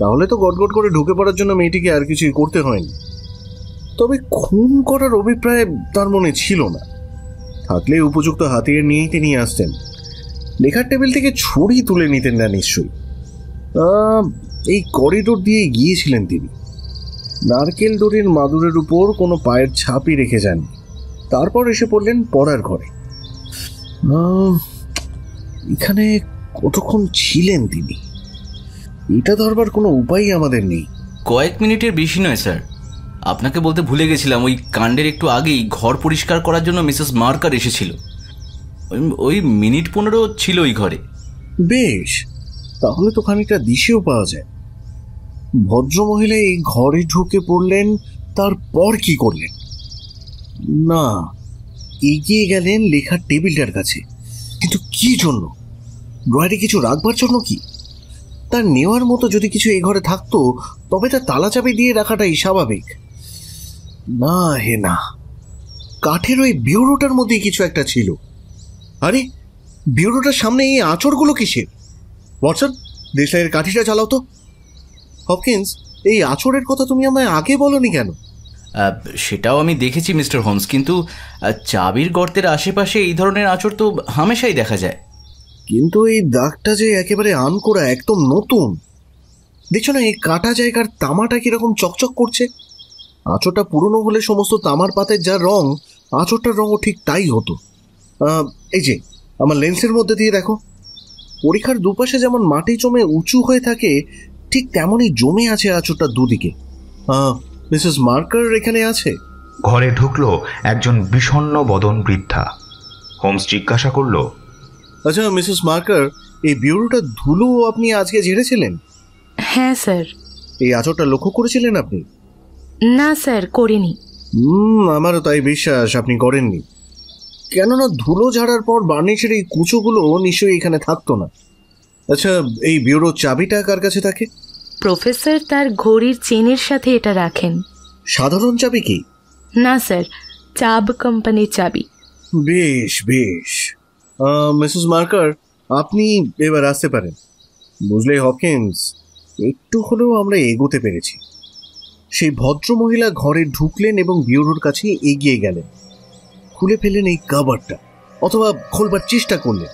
তাহলে তো গটগট করে ঢুকে পড়ার জন্য মেয়েটিকে আর কিছুই করতে হয়নি। তবে খুন করার অভিপ্রায় তার মনে ছিল না। থাকলে উপযুক্ত হাতিয়ার নিয়েই তিনি আসতেন। লেখার টেবিল থেকে ছুরি তুলে নিতেন না নিশ্চয়ই। এই করিডোর দিয়ে গিয়েছিলেন তিনি। নারকেল দড়ির মাদুরের উপর কোনো পায়ের ছাপই রেখে যান। তারপর এসে পড়লেন পড়ার ঘরে। এখানে কতক্ষণ ছিলেন তিনি, এটা ধরবার কোনো উপায়ই আমাদের নেই। কয়েক মিনিটের বেশি নয় স্যার। আপনাকে বলতে ভুলে গেছিলাম, ওই কাণ্ডের একটু আগেই ঘর পরিষ্কার করার জন্য মিসেস মার্কার এসেছিল। ওই মিনিট 15 ছিল ওই ঘরে। বেশ, তাহলে তো খানিকটা দিশেও পাওয়া যায়। ভদ্রমহিলা এই ঘরে ঢুকে পড়লেন, তারপর কি করলেন? না, এগিয়ে গেলেন লেখার টেবিলটার কাছে। কিন্তু কি জন্য? ড্রয়ারে কিছু রাখবার জন্য কি? তার নেওয়ার মতো যদি কিছু এই ঘরে থাকতো তবে তার তালা চাবি দিয়ে রাখাটাই স্বাভাবিক। না হে না, কাঠের ওই বিউরোটার মধ্যেই কিছু একটা ছিল। আরে, বিউরোটার সামনে এই আঁচড়গুলো কিসের? ওয়াটসন, দেশলাইয়ের কাঠিটা চালাও তো। হপকিন্স, এই আঁচড়ের কথা তুমি আমায় আগে বলনি কেন? সেটাও আমি দেখেছি মিস্টার হোমস, কিন্তু চাবির গর্তের আশেপাশে এই ধরনের আঁচড় তো হামেশাই দেখা যায়। কিন্তু এই দাগটা যে একেবারে আনকোড়া, একদম নতুন। দেখছো না এই কাটা জায়গার তামাটা কিরকম চকচক করছে? আঁচড়টা পুরনো হলে সমস্ত তামার পাতের যা রং, আঁচড়টার রঙও ঠিক তাই হতো। এই যে আমার লেন্সের মধ্যে দিয়ে দেখো, পরীক্ষার দুপাশে যেমন মাটি জমে উঁচু হয়ে থাকে ঠিক তেমনই জমে আছে আঁচড়টার দুদিকে। মিসেস মার্কার এখানে আছে। ঘরে ঢুকলো একজন বিষণ্ণ বদন বৃদ্ধা। হোমস জিজ্ঞাসা করল, আচ্ছা মিসেস মার্কার, এই বিউরোটা ধুলো আপনি আজকে ঝেড়েছিলেন? হ্যাঁ স্যার। এই আঁচড়টা লক্ষ্য করেছিলেন আপনি? না স্যার, করিনি। আমারও তাই বিশ্বাস আপনি করেননি। কেননা ধুলো ঝাড়ার পর বার্নিশের এই কুচোগুলো নিশ্চয়ই এখানে থাকতো না। আচ্ছা, এই বিউরোর চাবিটা কার কাছে থাকে? প্রফেসর তার ঘড়ির চেনের সাথে এটা রাখেন। সাধারণ চাবি কি? না স্যার, চাব কোম্পানির চাবি। বেশ বেশ, মিসেস মার্কার, আপনি এবার আসতে পারেন। বুঝলে হকিন্স, একটু হলেও আমরা এগোতে পেরেছি। সেই ভদ্রমহিলা ঘরে ঢুকলেন এবং বিউরোর কাছে এগিয়ে গেলেন। খুলে ফেলেন এই কাভারটা, অথবা খোলবার চেষ্টা করলেন।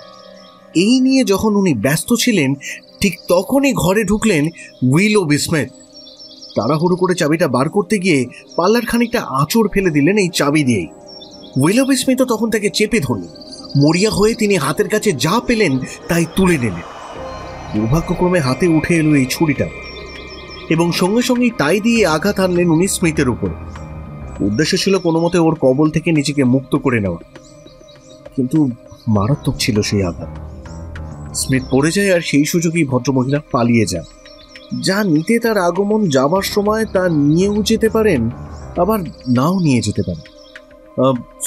এই নিয়ে যখন উনি ব্যস্ত ছিলেন ঠিক তখনই ঘরে ঢুকলেন উইলোবি স্মিথ। তাড়াহুড়ো করে চাবিটা বার করতে গিয়ে পাল্লার খানিকটা আঁচড় ফেলে দিলেন এই চাবি দিয়েই। উইলোবি স্মিথ তখন তাকে চেপে ধরলেন। মরিয়া হয়ে তিনি হাতের কাছে যা পেলেন তাই তুলে নিলেন। দুর্ভাগ্যক্রমে হাতে উঠে এলো এই ছুরিটা। এবং সঙ্গে সঙ্গেই তাই দিয়ে আঘাত হানলেন উনি স্মিথের উপর। উদ্দেশ্য ছিল কোনো মতে ওর কবল থেকে নিজেকে মুক্ত করে নেওয়া, কিন্তু মারাত্মক ছিল সেই আঘাত। স্মিথ পড়ে যায় আর সেই সুযোগেই ভদ্রমহিলা পালিয়ে যান। যা নিতে তার আগমন যাবার সময় তা নিয়েও যেতে পারেন, আবার নাও নিয়ে যেতে পারেন।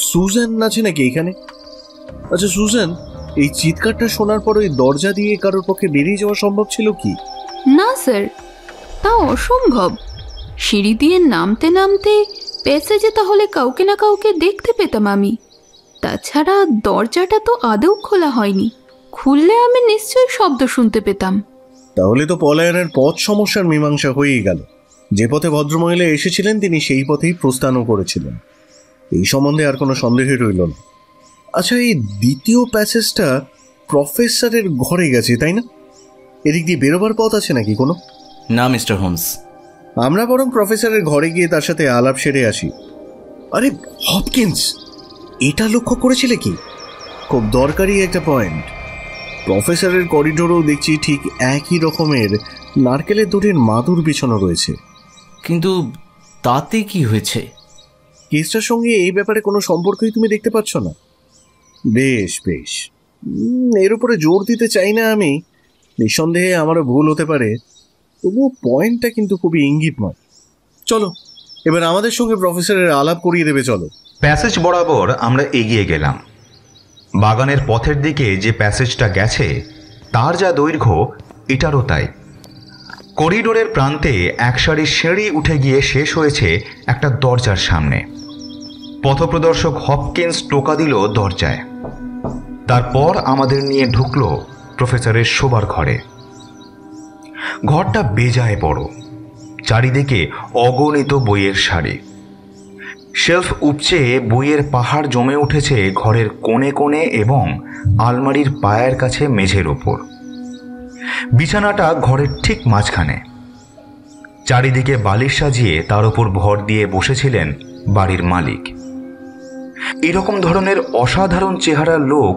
সুজেন আছে নাকি এখানে? আচ্ছা সুজেন, এই চিৎকারটা শোনার পর ওই দরজা দিয়ে কারোর পক্ষে বেরিয়ে যাওয়া সম্ভব ছিল কি? না স্যার, তা অসম্ভব। সিঁড়ি দিয়ে নামতে নামতে প্যাসেজে তাহলে কাউকে না কাউকে দেখতে পেতাম আমি। তাছাড়া দরজাটা তো আদৌ খোলা হয়নি, খুললে আমি নিশ্চয়ই শব্দ শুনতে পেতাম। তাহলে তো পলায়নের পথ সমস্যার মীমাংসা হয়েই গেল। যে পথে ভদ্রমহিলা এসেছিলেন তিনি সেই পথেই প্রস্থানও করেছিলেন, এই সম্বন্ধে আর কোনো সন্দেহই রইল না। আচ্ছা, এই দ্বিতীয় প্যাসেজটা প্রফেসরের ঘরে গেছে তাই না? এদিক দিয়ে বেরোবার পথ আছে নাকি কোনো? না মিস্টার হোমস। আমরা বরং প্রফেসরের ঘরে গিয়ে তার সাথে আলাপ সেরে আসি। আরে হপকিন্স, এটা লক্ষ্য করেছিলে কি? খুব দরকারি একটা পয়েন্ট। প্রফেসরের করিডোরেও দেখছি ঠিক একই রকমের নারকেলের দড়ির মাদুর বিছানো রয়েছে। কিন্তু তাতে কি হয়েছে? কেসটার সঙ্গে এই ব্যাপারে কোনো সম্পর্কই তুমি দেখতে পাচ্ছ না? বেশ বেশ, এর উপরে জোর দিতে চাই না আমি, নিঃসন্দেহে আমারও ভুল হতে পারে, তবুও পয়েন্টটা কিন্তু খুবই ইঙ্গিতময়। চলো এবার আমাদের সঙ্গে প্রফেসরের আলাপ করিয়ে দেবে, চলো। প্যাসেজ বরাবর আমরা এগিয়ে গেলাম। বাগানের পথের দিকে যে প্যাসেজটা গেছে তার যা দৈর্ঘ্য, এটারও তাই। করিডোরের প্রান্তে এক সারি সিঁড়ি উঠে গিয়ে শেষ হয়েছে একটা দরজার সামনে। পথপ্রদর্শক হপকিন্স টোকা দিল দরজায়। তারপর আমাদের নিয়ে ঢুকলো প্রফেসরের শোবার ঘরে। ঘরটা বেজায় বড়, চারিদিকে অগণিত বইয়ের সারি। শেলফ উপচে বইয়ের পাহাড় জমে উঠেছে ঘরের কোণে কোণে এবং আলমারির পায়ের কাছে মেঝের ওপর। বিছানাটা ঘরের ঠিক মাঝখানে। চারিদিকে বালিশ সাজিয়ে তার উপর ভর দিয়ে বসেছিলেন বাড়ির মালিক। এরকম ধরনের অসাধারণ চেহারার লোক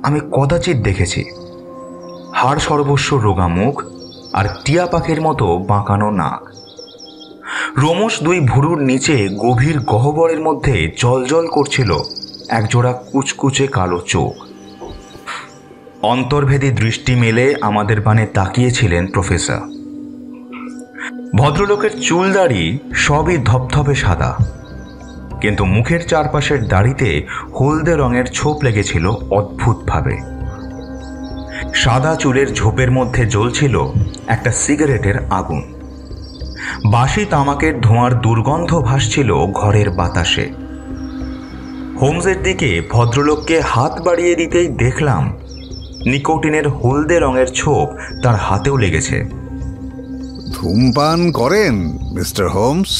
আমি কদাচিৎ দেখেছি। হাড় সর্বস্ব রোগা মুখ আর টিয়া পাখির মতো বাঁকানো নাক। রোমশ দুই ভুরুর নিচে গভীর গহ্বরের মধ্যে জলজল করছিল একজোড়া কুচকুচে কালো চোখ। অন্তর্ভেদী দৃষ্টি মেলে আমাদের পানে তাকিয়েছিলেন প্রফেসর। ভদ্রলোকের চুল দাড়ি সবই ধপধপে সাদা, কিন্তু মুখের চারপাশের দাড়িতে হলদে রঙের ছোপ লেগেছিল অদ্ভুতভাবে। সাদা চুলের ঝোপের মধ্যে জ্বলছিল একটা সিগারেটের আগুন। বাসি তামাকের ধোঁয়ার দুর্গন্ধ ভাসছিল ঘরের বাতাসে। হোমসের দিকে ভদ্রলোককে হাত বাড়িয়ে দিতেই দেখলাম নিকোটিনের হলদে রঙের ছোপ তার হাতেও লেগেছে। ধূমপান করেন মিস্টার হোমস?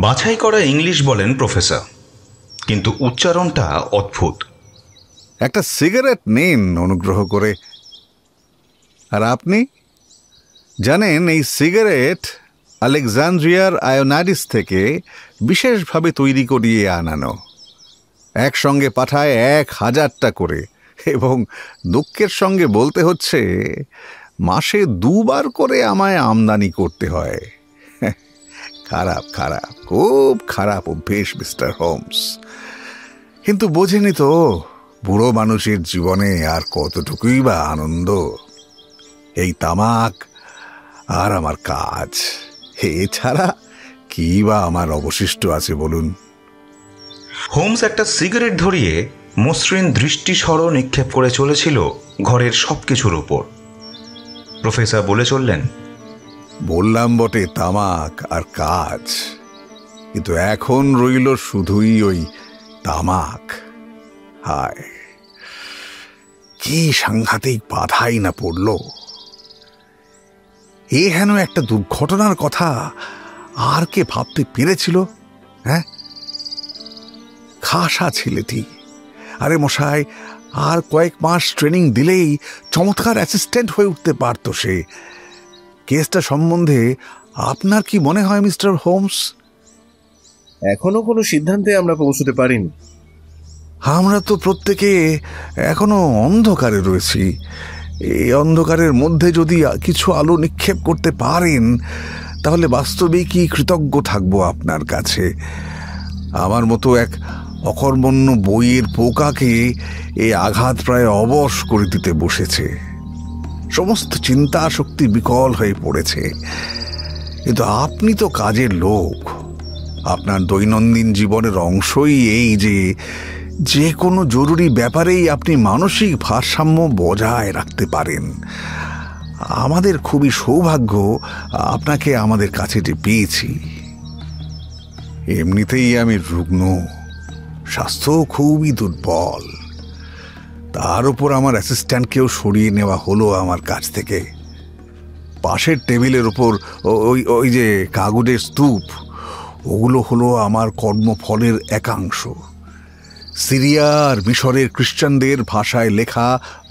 বাছাই করা ইংলিশ বলেন প্রফেসর, কিন্তু উচ্চারণটা অদ্ভুত। একটা সিগারেট নিন অনুগ্রহ করে। আর আপনি জানেন এই সিগারেট আলেকজান্দ্রিয়ার আয়োনাডিস থেকে বিশেষভাবে তৈরি করিয়ে আনানো। একসঙ্গে পাঠায় 1000টা করে, এবং দুঃখের সঙ্গে বলতে হচ্ছে মাসে 2 বার করে আমায় আমদানি করতে হয়। খারাপ খারাপ, খুব খারাপ অভ্যেস মিস্টার হোমস। কিন্তু বোঝেনি তো, বুড়ো মানুষের জীবনে আর কতটুকুই বা আনন্দ। এই তামাক আর আমার কাজ, এছাড়া কি বা আমার অবশিষ্ট আছে বলুন? হোমস একটা সিগারেট ধরিয়ে মসৃণ দৃষ্টিসর নিক্ষেপ করে চলেছিল ঘরের সবকিছুর উপর। প্রফেসর বলে চললেন, বললাম বটে তামাক আর কাজ, কিন্তু এখন রইল শুধুই ওই তামাক। হায়, কি সাংঘাতিক বাধাই না পড়ল। এ হেন একটা দুর্ঘটনার কথা আর কে ভাবতে পেরেছিল? হ্যাঁ, খাসা ছেলেটি। আরে মশাই, আর কয়েক মাস ট্রেনিং দিলেই চমৎকার অ্যাসিস্ট্যান্ট হয়ে উঠতে পারত সে। কেসটা সম্বন্ধে আপনার কি মনে হয় মিস্টার হোমস? এখনো কোনো সিদ্ধান্তে আমরা পৌঁছতে পারিনি। আমরা তো প্রত্যেকে এখনো অন্ধকারে রয়েছি। এই অন্ধকারের মধ্যে যদি কিছু আলো নিক্ষেপ করতে পারেন তাহলে বাস্তবে কি কৃতজ্ঞ থাকবো আপনার কাছে। আমার মতো এক অকর্মণ্য বইয়ের পোকাকে এই আঘাত প্রায় অবশ করে দিতে বসেছে। সমস্ত চিন্তা শক্তি বিকল হয়ে পড়েছে। কিন্তু আপনি তো কাজের লোক, আপনার দৈনন্দিন জীবনের অংশই এই যে কোনো জরুরি ব্যাপারেই আপনি মানসিক ভারসাম্য বজায় রাখতে পারেন। আমাদের খুবই সৌভাগ্য আপনাকে আমাদের কাছে যে পেয়েছি। এমনিতেই আমি রুগ্ন, স্বাস্থ্য খুবই দুর্বল, তার উপর আমার অ্যাসিস্ট্যান্টকেও সরিয়ে নেওয়া হলো আমার কাছ থেকে। পাশের টেবিলের উপর ওই যে কাগজের স্তূপ, ওগুলো হলো আমার কর্মফলের একাংশ। সিরিয়া আর মিশরের খ্রিস্টানদের ভাষায় লেখা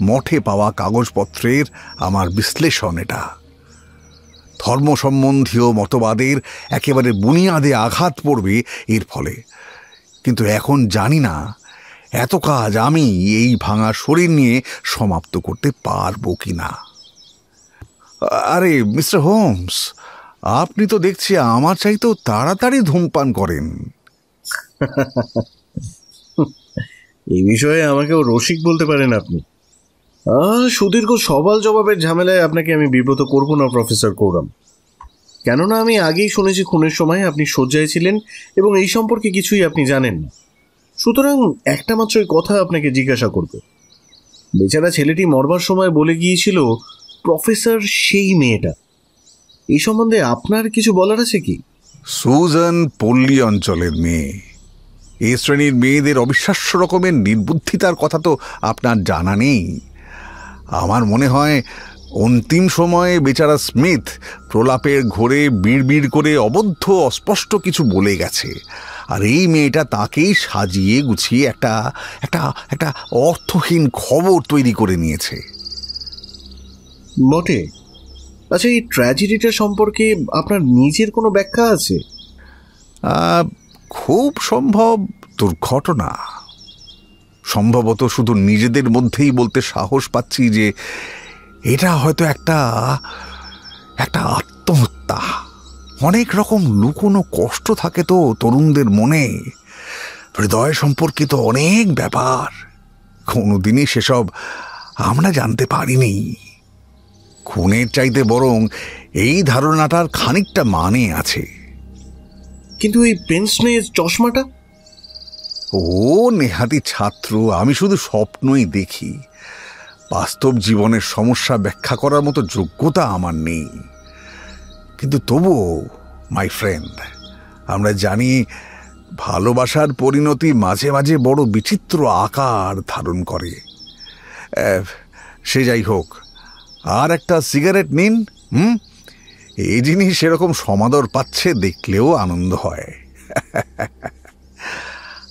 মঠে পাওয়া কাগজপত্রের আমার বিশ্লেষণ এটা। ধর্ম সম্বন্ধীয় মতবাদের একেবারে বুনিয়াদে আঘাত পড়বে এর ফলে। কিন্তু এখন জানি না এত কাজ আমি এই ভাঙা শরীর নিয়ে সমাপ্ত করতে পারবো কিনা। আরে মিস্টার হোমস, আপনি তো দেখছি আমার চাইতেও তাড়াতাড়ি ধূমপান করেন। এই বিষয়ে আমাকেও রসিক বলতে পারেন আপনি। সুদীর্ঘ সওয়াল জবাবের ঝামেলায় আপনাকে আমি বিব্রত করব না প্রফেসর কৌরাম, কেননা আমি আগেই শুনেছি খুনের সময় আপনি শয্যায় ছিলেন এবং এই সম্পর্কে কিছুই আপনি জানেন না। সুতরাং একটা মাত্রই কথা আপনাকে জিজ্ঞাসা করব। বেচারা ছেলেটি মরবার সময় বলে গিয়েছিল প্রফেসর সেই মেয়েটা, এই সম্বন্ধে আপনার কিছু বলার আছে কি? সুজান পল্লী অঞ্চলের মেয়ে। এ শ্রেণীর মেয়েদের অবিশ্বাস্য রকমের নির্বুদ্ধিতার কথা তো আপনার জানা নেই। আমার মনে হয় অন্তিম সময়ে বেচারা স্মিথ প্রলাপের ঘোরে বিড়বিড় করে অবদ্ধ অস্পষ্ট কিছু বলে গেছে, আর এই মেয়েটা তাকেই সাজিয়ে গুছিয়ে একটা একটা একটা অর্থহীন খবর তৈরি করে নিয়েছে। বটে। আচ্ছা, এই ট্র্যাজেডিটা সম্পর্কে আপনার নিজের কোনো ব্যাখ্যা আছে? খুব সম্ভব দুর্ঘটনা। সম্ভবত শুধু নিজেদের মধ্যেই বলতে সাহস পাচ্ছি যে এটা হয়তো একটা আত্মহত্যা। অনেক রকম লুকোনো কষ্ট থাকে তো তরুণদের মনে, হৃদয় সম্পর্কিত অনেক ব্যাপার। কোনোদিনই সেসব আমরা জানতে পারিনি। খুনের চাইতে বরং এই ধারণাটার খানিকটা মানে আছে। কিন্তু এই পেন্সনের চশমাটা? ও নেহাতি ছাত্র, আমি শুধু স্বপ্নই দেখি। বাস্তব জীবনের সমস্যা ব্যাখ্যা করার মতো যোগ্যতা আমার নেই। কিন্তু তবুও মাই ফ্রেন্ড, আমরা জানি ভালোবাসার পরিণতি মাঝে মাঝে বড় বিচিত্র আকার ধারণ করে। সে যাই হোক, আর একটা সিগারেট নিন। এই জিনিস সেরকম সমাদর পাচ্ছে দেখলেও আনন্দ হয়।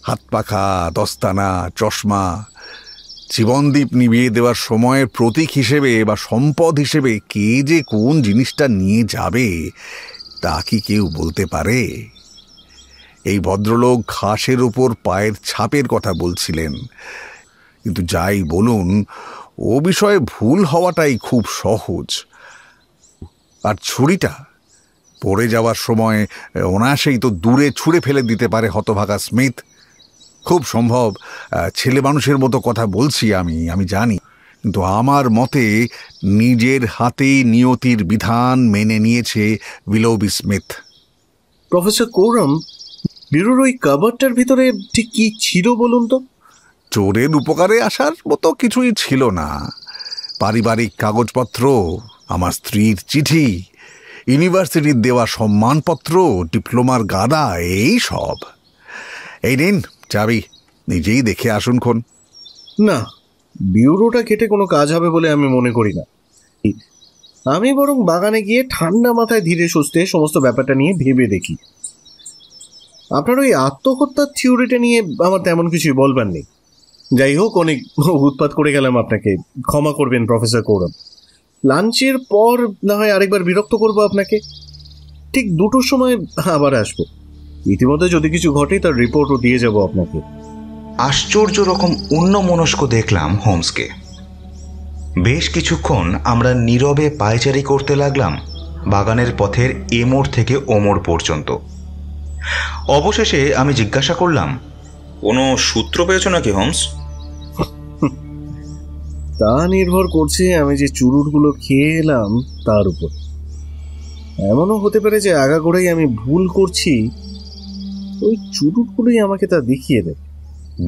হাত পাখা, দস্তানা, চশমা, জীবনদীপ নিভিয়ে দেওয়ার সময়ের প্রতীক হিসেবে বা সম্পদ হিসেবে কে যে কোন জিনিসটা নিয়ে যাবে তা কি কেউ বলতে পারে? এই ভদ্রলোক ঘাসের উপর পায়ের ছাপের কথা বলছিলেন, কিন্তু যাই বলুন ও বিষয়ে ভুল হওয়াটাই খুব সহজ। আর ছুরিটা পড়ে যাওয়ার সময় অনায়াসেই তো দূরে ছুঁড়ে ফেলে দিতে পারে হতভাগা স্মিথ। খুব সম্ভব ছেলে মানুষের মতো কথা বলছি আমি জানি, কিন্তু আমার মতে নিজের হাতেই নিয়তির বিধান মেনে নিয়েছে উইলৌবি স্মিথ। প্রফেসর কৌরাম, বিরুর ওই কাবারটার ভিতরে ঠিক কি ছিল বলুন তো? চোরের উপকারে আসার মতো কিছুই ছিল না। পারিবারিক কাগজপত্র, আমার স্ত্রীর চিঠি, ইউনিভার্সিটির দেওয়া সম্মানপত্র, ডিপ্লোমার গাদা, এই সব। এই নিন চাবি, নিজেই দেখে আসুন খন। না, বিউরোটা কেটে কোনো কাজ হবে বলে আমি মনে করি না। আমি বরং বাগানে গিয়ে ঠান্ডা মাথায় ধীরে সুস্থে সমস্ত ব্যাপারটা নিয়ে ভেবে দেখি। আপনার ওই আত্মহত্যার থিওরিটা নিয়ে আমার তেমন কিছুই বলবার নেই। যাই হোক, অনেক উৎপাত করে গেলাম আপনাকে, ক্ষমা করবেন প্রফেসর কৌরাম। লাঞ্চের পর না হয় আরেকবার বিরক্ত করবো আপনাকে। ঠিক 2টোর সময় আবার আসবো। ইতিমধ্যে যদি কিছু ঘটে তার রিপোর্টও দিয়ে যাব আপনাকে। আশ্চর্য রকম অন্যমনস্ক দেখলাম হোমসকে। বেশ কিছুক্ষণ আমরা নীরবে পায়চারি করতে লাগলাম বাগানের পথের এ মোড় থেকে ও মোড় পর্যন্ত। অবশেষে আমি জিজ্ঞাসা করলাম, কোনো সূত্র পেয়েছ নাকি হোমস? তা নির্ভর করছে আমি যে চুরুটগুলো খেয়ে এলাম তার উপর। এমনও হতে পারে যে আগাগোড়াই আমি ভুল করছি, ওই চুরুটগুলোই আমাকে তা দেখিয়ে দেয়।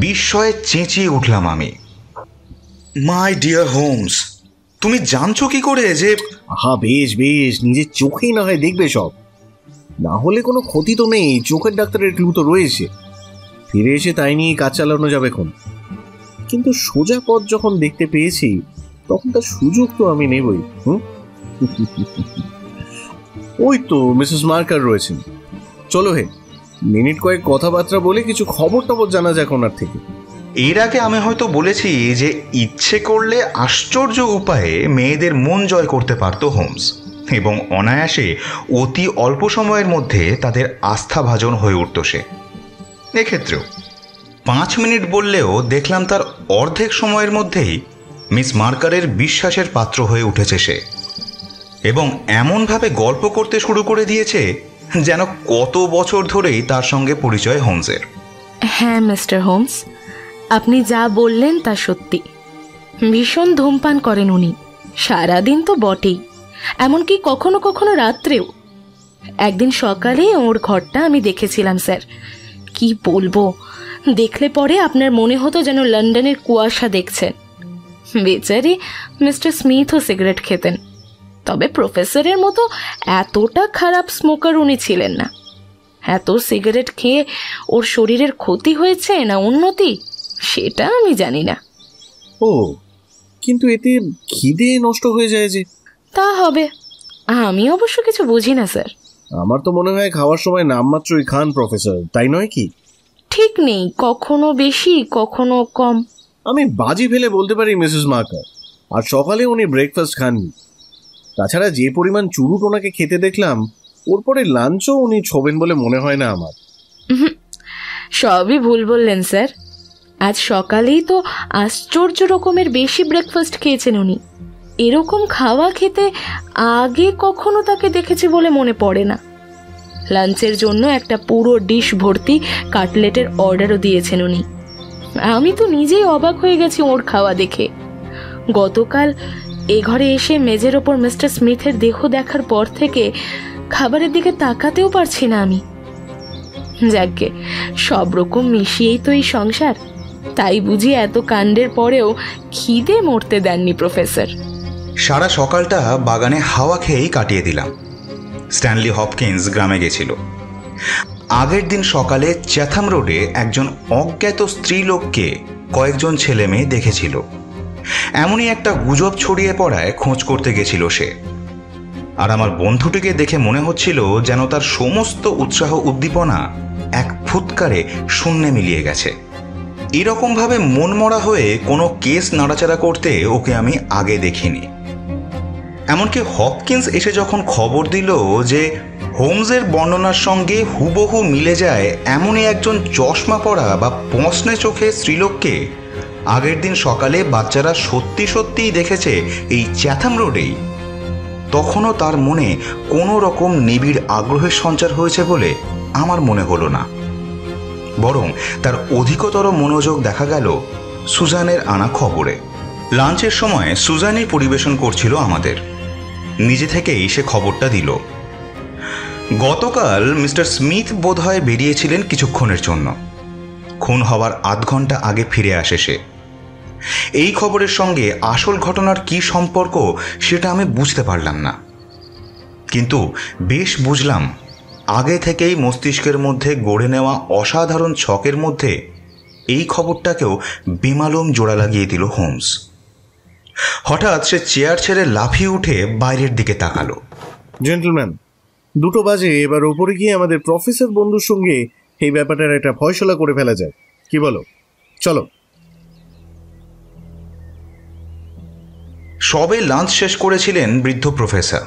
বিস্ময়ে চেঁচিয়ে উঠলাম আমি। মাই ডিয়ার হোমস, তুমি জানছো কি করে যে? হা, বেশ বেশ, নিজের চোখেই না হয় দেখবে সব, না হলে কোনো ক্ষতি তো নেই, চোখের ডাক্তারের ক্লু তো রয়েছে। ফিরে এসে তাই নিয়ে কাজ চালানো যাবে এখন। কিন্তু সোজা পথ যখন দেখতে পেয়েছি তখন তার সুযোগ তো আমি নেবই। ওই তো মিসেস মার্কার রয়েছেন, চলো হে, মিনিট কয়েক কথাবার্তা বলে কিছু খবর টবর জানা যাক ওনার থেকে। এর আগে আমি হয়তো বলেছি যে ইচ্ছে করলে আশ্চর্য উপায়ে মেয়েদের মন জয় করতে পারত হোমস, এবং অনায়াসে অতি অল্প সময়ের মধ্যে তাদের আস্থাভাজন হয়ে উঠত সে। এক্ষেত্রেও 5 মিনিট বললেও দেখলাম তার অর্ধেক সময়ের মধ্যেই মিস মার্কারের বিশ্বাসের পাত্র হয়ে উঠেছে সে, এবং এমনভাবে গল্প করতে শুরু করে দিয়েছে যেন কত বছর ধরেই তার সঙ্গে পরিচয় হোমসের। হ্যাঁ মিস্টার হোমস, আপনি যা বললেন তা সত্যি। ভীষণ ধূমপান করেন উনি, সারাদিন তো বটেই, এমনকি কখনো কখনো রাত্রেও। একদিন সকালে ওর ঘরটা আমি দেখেছিলাম স্যার, কি বলবো, দেখলে পরে আপনার মনে হতো যেন লন্ডনের কুয়াশা দেখছেন। বেচারি মিস্টার স্মিথও সিগারেট খেতেন, তবে প্রফেসরের মতো এতটা খারাপ স্মোকার উনি ছিলেন না। এত সিগারেট খেয়ে ওর শরীরের ক্ষতি হয়েছে না উন্নতি, সেটা আমি জানি না। ও, কিন্তু এতে খিদে নষ্ট হয়ে যায় যে। তা হবে, আমি অবশ্য কিছু বুঝি না স্যার। আমার তো মনে হয় খাওয়ার সময় নামমাত্রই খান প্রফেসর, তাই নয় কি? ঠিক নেই, কখনো বেশি কখনো কম। আমি বাজি ফেলে বলতে পারি মিসেস মার্কার, আর সকালে উনি ব্রেকফাস্ট খাননি। তাছাড়া যে পরিমাণ চুরুট ওনাকে খেতে দেখলাম, ওর পরে লাঞ্চও উনি ছোবেন বলে মনে হয় না আমার। সবই ভুল বললেন স্যার, আজ সকালেই তো আশ্চর্য রকমের বেশি ব্রেকফাস্ট খেয়েছেন উনি। এরকম খাওয়া খেতে আগে কখনো তাকে দেখেছি বলে মনে পড়ে না। লাঞ্চের জন্য একটা পুরো ডিশ ভর্তি কাটলেটের অর্ডারও দিয়েছেন উনি। আমি তো নিজেই অবাক হয়ে গেছি ওর খাওয়া দেখে। গতকাল এ ঘরে এসে মেজের ওপর মিস্টার স্মিথের দেহ দেখার পর থেকে খাবারের দিকে তাকাতেও পারছি না আমি। যাকগে, সব রকম মিশিয়েই তো এই সংসার, তাই বুঝি এত কাণ্ডের পরেও খিদে মরতে দেননি প্রফেসর। সারা সকালটা বাগানে হাওয়া খেয়েই কাটিয়ে দিলাম। স্ট্যানলি হপকিন্স গ্রামে গেছিল। আগের দিন সকালে চ্যাথাম রোডে একজন অজ্ঞাত স্ত্রীলোককে কয়েকজন ছেলে মেয়ে দেখেছিল। এমনই একটা গুজব ছড়িয়ে পড়ায় খোঁজ করতে গেছিল সে। আর আমার বন্ধুটিকে দেখে মনে হচ্ছিল যেন তার সমস্ত উৎসাহ উদ্দীপনা এক ফুৎকারে শূন্যে মিলিয়ে গেছে। এরকমভাবে মনমরা হয়ে কোনো কেস নাড়াচাড়া করতে ওকে আমি আগে দেখিনি। এমনকি হপকিন্স এসে যখন খবর দিল যে হোমসের বর্ণনার সঙ্গে হুবহু মিলে যায় এমনই একজন চশমা পরা বা পঁচনে চোখে স্ত্রীলোককে আগের দিন সকালে বাচ্চারা সত্যি সত্যিই দেখেছে এই চ্যাথাম রোডেই, তখনও তার মনে কোনো রকম নিবিড় আগ্রহের সঞ্চার হয়েছে বলে আমার মনে হলো না। বরং তার অধিকতর মনোযোগ দেখা গেল সুজানের আনা খবরে। লাঞ্চের সময় সুজানই পরিবেশন করছিল আমাদের। নিজে থেকেই সে খবরটা দিল। গতকাল মিস্টার স্মিথ বোধহয় বেরিয়েছিলেন কিছুক্ষণের জন্য। খুন হওয়ার আধ ঘন্টা আগে ফিরে আসে সে। এই খবরের সঙ্গে আসল ঘটনার কি সম্পর্ক সেটা আমি বুঝতে পারলাম না, কিন্তু বেশ বুঝলাম আগে থেকেই মস্তিষ্কের মধ্যে গড়ে নেওয়া অসাধারণ ছকের মধ্যে এই খবরটাকেও বেমালুম জোড়া লাগিয়ে দিল হোমস। হঠাৎ সে চেয়ার ছেড়ে লাফিয়ে উঠে বাইরের দিকে তাকালো। জেন্টলম্যান, 2টো বাজে, এবার ওপরে গিয়ে আমাদের প্রফেসর বন্ধুর সঙ্গে এই ব্যাপারটার একটা ফয়সলা করে ফেলা যায়, কি বলো? চলো। সবে লাঞ্চ শেষ করেছিলেন বৃদ্ধ প্রফেসর।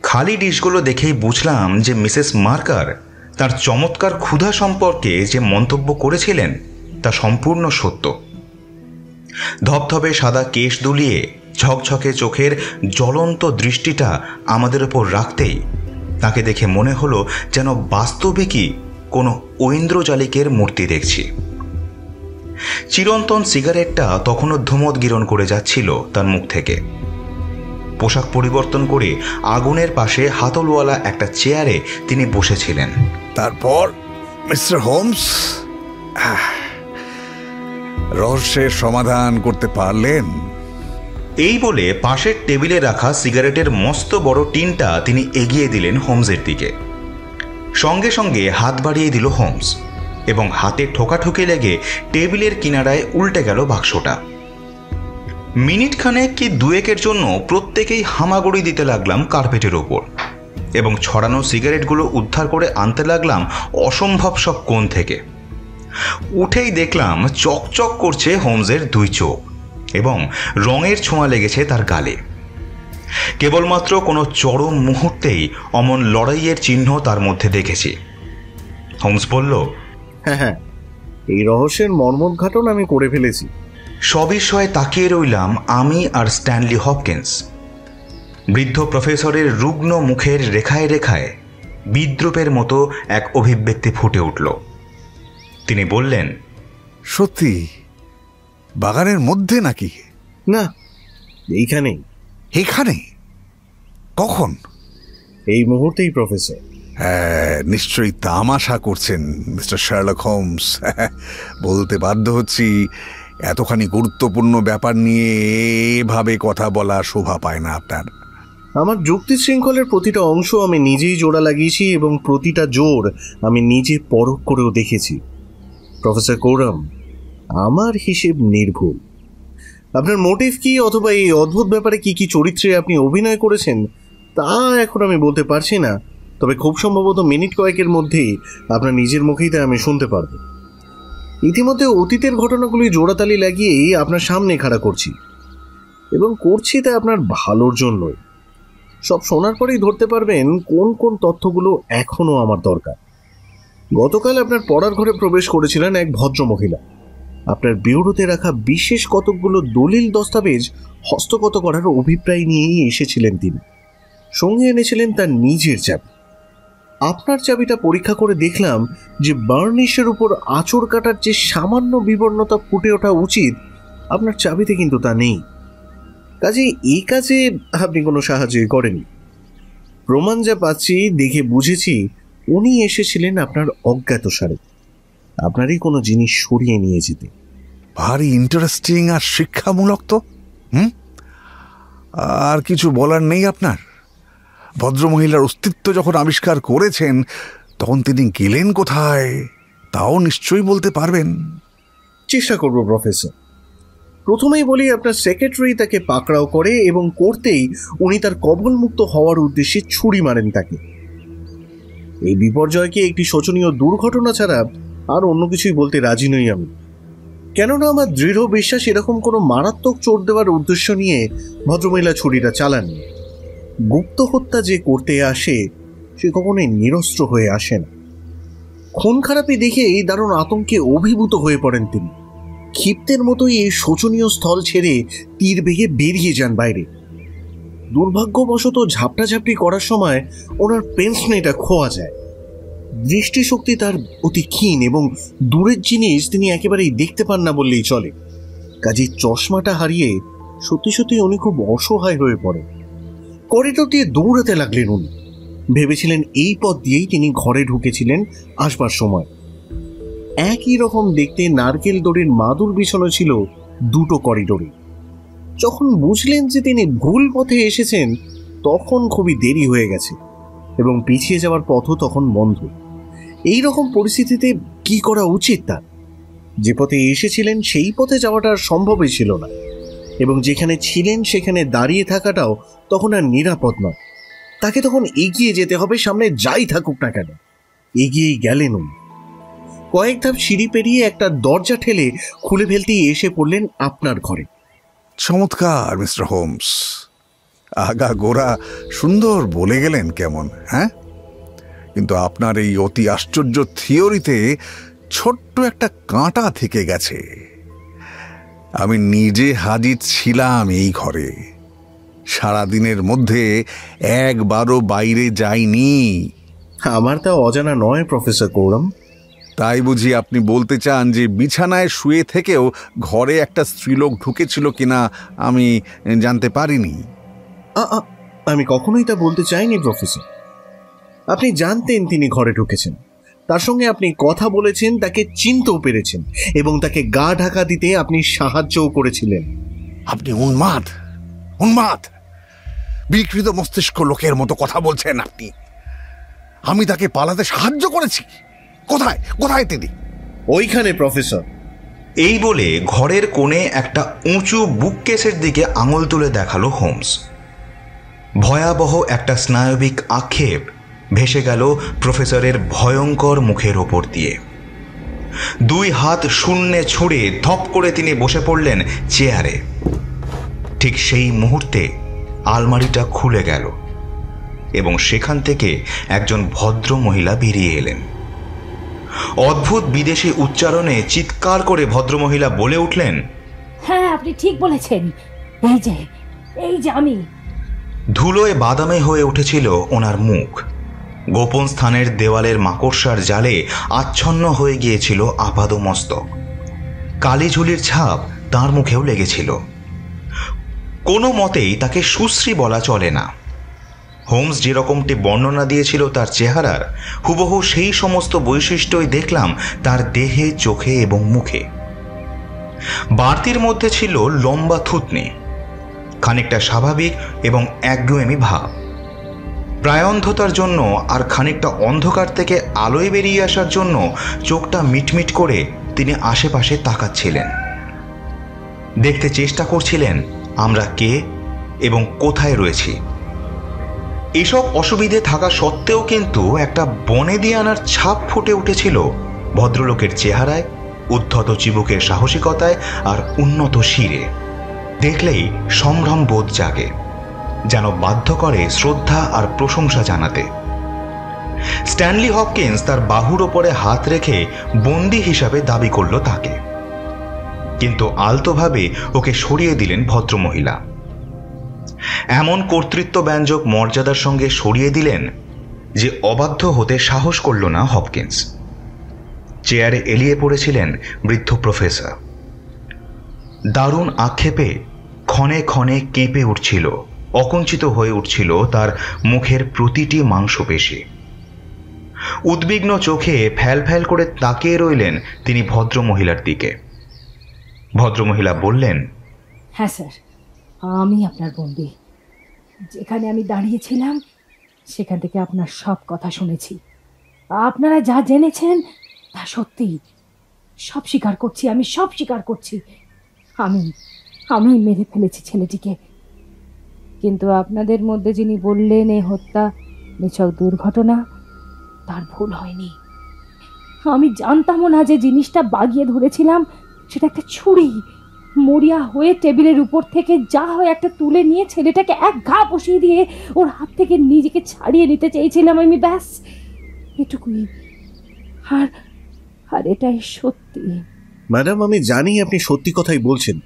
খালি ডিশগুলো দেখেই বুঝলাম যে মিসেস মার্কার তার চমৎকার ক্ষুধা সম্পর্কে যে মন্তব্য করেছিলেন তা সম্পূর্ণ সত্য। ধবধবে সাদা কেশ দুলিয়ে ঝকঝকে চোখের জ্বলন্ত দৃষ্টিটা আমাদের ওপর রাখতেই তাকে দেখে মনে হলো যেন বাস্তবে কি কোনো ঐন্দ্রজালিকের মূর্তি দেখছি। চিরন্তন সিগারেটটা তখনও ধুমোদ্গীরণ করে যাচ্ছিল তার মুখ থেকে। পোশাক পরিবর্তন করে আগুনের পাশে হাতলওয়ালা একটা চেয়ারে তিনি বসেছিলেন। তারপর মিস্টার হোমস রহস্যের সমাধান করতে পারলেন? এই বলে পাশের টেবিলে রাখা সিগারেটের মস্ত বড় টিনটা তিনি এগিয়ে দিলেন হোমসের দিকে। সঙ্গে সঙ্গে হাত বাড়িয়ে দিল হোমস এবং হাতে ঠোকাঠুকি লেগে টেবিলের কিনারায় উল্টে গেল বাক্সটা। মিনিট খানেক কি দুয়েকের জন্য প্রত্যেকেই হামাগুড়ি দিতে লাগলাম কার্পেটের ওপর এবং ছড়ানো সিগারেটগুলো উদ্ধার করে আনতে লাগলাম অসম্ভব সব কোণ থেকে। উঠেই দেখলাম চকচক করছে হোমসের দুই চোখ এবং রঙের ছোঁয়া লেগেছে তার গালে। কেবলমাত্র কোনো চরম মুহূর্তেই অমন লড়াইয়ের চিহ্ন তার মধ্যে দেখেছি। হোমস বলল, হ্যাঁ, এই রহস্যের মর্মোদ্ঘাটন আমি করে ফেলেছি। সবিস্ময়ে তাকিয়ে রইলাম আমি আর স্ট্যানলি হপকিন্স। বৃদ্ধ প্রফেসরের রুগ্ন মুখের রেখায় রেখায় বিদ্রূপের মতো এক অভিব্যক্তি ফুটে উঠল। তিনি বললেন, সত্যি বাগানের মধ্যে নাকি? না, এইখানেই। এখানে? কখন? এই মুহূর্তেই প্রফেসর। হ্যাঁ, নিশ্চয়ই তামাশা করছেন মিস্টার শার্লক হোমস। বলতে বাধ্য হচ্ছি, এতখানি গুরুত্বপূর্ণ ব্যাপার নিয়ে এভাবে কথা বলা শোভা পায় না আপনার। আমার যুক্তি শৃঙ্খলের প্রতিটা অংশ আমি নিজেই জোড়া লাগিয়েছি এবং প্রতিটা জোর আমি নিজে পরখ করেও দেখেছি। প্রফেসর কোরাম, আমার হিসেব নির্ভুল। আপনার মোটিভ কি অথবা এই অদ্ভুত ব্যাপারে কি কি চরিত্রে আপনি অভিনয় করেছেন তা এখন আমি বলতে পারছি না, তবে খুব সম্ভবত মিনিট কয়েকের মধ্যেই আপনার নিজের মুখেই তা আমি শুনতে পারবো। ইতিমধ্যে অতীতের ঘটনাগুলি জোড়াতালি লাগিয়েই আপনার সামনে খাড়া করছি এবং করছি তা আপনার ভালোর জন্যই। সব শোনার পরেই ধরতে পারবেন কোন কোন তথ্যগুলো এখনও আমার দরকার। গতকাল আপনার পড়ার ঘরে প্রবেশ করেছিলেন এক ভদ্রমহিলা। আপনার বিউরোতে রাখা বিশেষ কতকগুলো দলিল দস্তাবেজ হস্তগত করার অভিপ্রায় নিয়েই এসেছিলেন তিনি। সঙ্গে এনেছিলেন তার নিজের চাবি। আপনার চাবিটা পরীক্ষা করে দেখলাম যে বার্নিশের উপর আঁচড় কাটার যে সামান্য বিবর্ণতা ফুটে ওঠা উচিত, আপনার চাবিতে কিন্তু তা নেই। কাজে এই কাজে আপনি কোনো সাহায্যই করেননি। প্রমাণ যা পাচ্ছি দেখে বুঝেছি উনি এসেছিলেন আপনার অজ্ঞাতসারে আপনারই কোনো জিনিস সরিয়ে নিয়ে যেতে। ভারী ইন্টারেস্টিং আর শিক্ষামূলক তো। আর কিছু বলার নেই আপনার? ভদ্রমহিলার অস্তিত্ব যখন আবিষ্কার করেছেন তখন তিনি গেলেন কোথায় তাও নিশ্চয়ই বলতে পারবেন। চেষ্টা করব প্রফেসর। প্রথমেই বলি, আপনার সেক্রেটারি তাকে পাকড়াও করে এবং করতেই উনি তার কবলমুক্ত হওয়ার উদ্দেশ্যে ছুরি মারেন তাকে। এই বিপর্যয়কে একটি শোচনীয় দুর্ঘটনা ছাড়া আর অন্য কিছুই বলতে রাজি নই আমি। কেননা আমার দৃঢ় বিশ্বাস এরকম কোনো মারাত্মক চোট দেওয়ার উদ্দেশ্য নিয়ে ভদ্রমহিলা ছুরিটা চালাননি। গুপ্ত হত্যা যে করতে আসে সে কখনোই নিরস্ত্র হয়ে আসে না। খুন খারাপি দেখেই দারুণ আতঙ্কে অভিভূত হয়ে পড়েন তিনি। ক্ষিপ্তের মতোই এই শোচনীয় স্থল ছেড়ে তীর বেগে বেরিয়ে যান বাইরে। দুর্ভাগ্যবশত ঝাপটাঝাপটি করার সময় ওনার পেন্সনেটা খোয়া যায়। দৃষ্টিশক্তি তার অতি ক্ষীণ এবং দূরের জিনিস তিনি একেবারেই দেখতে পান না বললেই চলে। কাজে চশমাটা হারিয়ে সত্যি সত্যি উনি খুব অসহায় হয়ে পড়েন। করিডোর দিয়ে দৌড়াতে লাগলেন উনি। ভেবেছিলেন এই পথ দিয়েই তিনি ঘরে ঢুকেছিলেন আসবার সময়। একই রকম দেখতে নারকেল দড়ির মাদুর বিছানো ছিল দুটো করিডোরে। যখন বুঝলেন যে তিনি ভুল পথে এসেছেন তখন খুবই দেরি হয়ে গেছে এবং পিছিয়ে যাওয়ার পথও তখন বন্ধ। এই রকম পরিস্থিতিতে কি করা উচিত তার? যে পথে এসেছিলেন সেই পথে যাওয়াটা সম্ভবই ছিল না এবং যেখানে ছিলেন সেখানে দাঁড়িয়ে থাকাটাও তখন আর নিরাপদ নয়। তাকে তখন এগিয়ে যেতে হবে, সামনে যাই থাকুক না কেন। এগিয়েই গেলেন উনি। কয়েক ধাপ সিঁড়ি পেরিয়ে একটা দরজা ঠেলে খুলে ফেলতেই এসে পড়লেন আপনার ঘরে। চমৎকার মিস্টার হোমস, আগা গোড়া সুন্দর বলে গেলেন কেমন, হ্যাঁ? কিন্তু আপনার এই অতি আশ্চর্য থিওরিতে ছোট্ট একটা কাঁটা থেকে গেছে। আমি নিজে হাজির ছিলাম এই ঘরে, সারাদিনের মধ্যে একবারও বাইরে যাইনি। আমার তা অজানা নয় প্রফেসর কৌরাম। তাই বুঝি আপনি বলতে চান যে বিছানায় শুয়ে থেকেও ঘরে একটা স্ত্রীলোক ঢুকেছিল কিনা আমি জানতে পারিনি? আমি কখনোই তা বলতে চাইনি প্রফেসর। আপনি জানতেন তিনি ঘরে ঢুকেছেন, তার সঙ্গে আপনি কথা বলেছেন, তাকে চিনতেও পেরেছেন এবং তাকে গা ঢাকা দিতে আপনি সাহায্যও করেছিলেন। আপনি উন্মাদ, উন্মাদ, বিকৃত মস্তিষ্ক লোকের মতো কথা বলছেন আপনি। আমি তাকে পালাতে সাহায্য করেছি? কোথায় কোথায় তিনি? ওইখানে প্রফেসর। এই বলে ঘরের কোণে একটা উঁচু বুককেসের দিকে আঙুল তুলে দেখালো হোমস। ভয়াবহ একটা স্নায়বিক আক্ষেপ ভেসে গেল প্রফেসরের ভয়ঙ্কর মুখের ওপর দিয়ে। 2 হাত শূন্যে ছুঁড়ে ধপ করে তিনি বসে পড়লেন চেয়ারে। ঠিক সেই মুহূর্তে আলমারিটা খুলে গেল এবং সেখান থেকে একজন ভদ্র মহিলা বেরিয়ে এলেন। অদ্ভুত বিদেশি উচ্চারণে চিৎকার করে ভদ্রমহিলা বলে উঠলেন, হ্যাঁ, আপনি ঠিক বলেছেন, এই যে আমি। ধুলোয় বাদামে হয়ে উঠেছিল ওনার মুখ। গোপন স্থানের দেওয়ালের মাকড়সার জালে আচ্ছন্ন হয়ে গিয়েছিল আপাদমস্তক। কালিঝুলির ছাপ তার মুখেও লেগেছিল। কোনো মতেই তাকে সুশ্রী বলা চলে না। হোমস যেরকমটি বর্ণনা দিয়েছিল তার চেহারার, হুবহু সেই সমস্ত বৈশিষ্ট্যই দেখলাম তার দেহে, চোখে এবং মুখে। বাড়তির মধ্যে ছিল লম্বা থুতনি, খানিকটা স্বাভাবিক এবং একগুঁয়েমি ভাব। প্রায়ন্ধতার জন্য আর খানিকটা অন্ধকার থেকে আলোয় বেরিয়ে আসার জন্য চোখটা মিটমিট করে তিনি আশেপাশে তাকাচ্ছিলেন, দেখতে চেষ্টা করছিলেন আমরা কে এবং কোথায় রয়েছি। এসব অসুবিধে থাকা সত্ত্বেও কিন্তু একটা বনেদিয়ানার ছাপ ফুটে উঠেছিল ভদ্রলোকের চেহারায়, উদ্ধত চিবুকের সাহসিকতায় আর উন্নত শিরে। দেখলেই সম্ভ্রম বোধ জাগে, যেন বাধ্য করে শ্রদ্ধা আর প্রশংসা জানাতে। স্ট্যানলি হপকিন্স তার বাহুর ওপরে হাত রেখে বন্দী হিসাবে দাবি করল তাকে, কিন্তু আলতোভাবে ওকে সরিয়ে দিলেন ভদ্রমহিলা। এমন কর্তৃত্বব্যঞ্জক মর্যাদার সঙ্গে সরিয়ে দিলেন যে অবাধ্য হতে সাহস করল না হপকিন্স। চেয়ারে এলিয়ে পড়েছিলেন বৃদ্ধ প্রফেসর। দারুণ আক্ষেপে ক্ষণে ক্ষণে কেঁপে উঠছিল, অকুঞ্চিত হয়ে উঠছিল তার মুখের প্রতিটি মাংসপেশি। উদ্বিগ্ন চোখে ফ্যাল ফ্যাল করে তাকিয়ে রইলেন তিনি ভদ্রমহিলার দিকে। ভদ্রমহিলা বললেন, হ্যাঁ স্যার, আমি আপনার বন্দী। যেখানে আমি দাঁড়িয়েছিলাম সেখান থেকে আপনার সব কথা শুনেছি। আপনারা যা জেনেছেন তা সত্যি। সব স্বীকার করছি, আমি সব স্বীকার করছি। আমি মেরে ফেলেছি ছেলেটিকে। কিন্তু আপনাদের মধ্যে যিনি বললেন এ হত্যা নিছক দুর্ঘটনা, তার ভুল হয়নি। আমি জানতামও না যে জিনিসটা বাগিয়ে ধরেছিলাম সেটা একটা ছুরি। মরিয়া হয়ে টেবিলের উপর থেকে যা হয় একটা তুলে নিয়ে ছেলেটাকে এক ঘা বসিয়ে দিয়ে ওর হাত থেকে নিজেকে ছাড়িয়ে নিতে চেয়েছিলাম আমি, ব্যাস এটুকুই। আর এটাই সত্যি। ম্যাডাম, আমি জানি আপনি সত্যি কথাই বলছেন,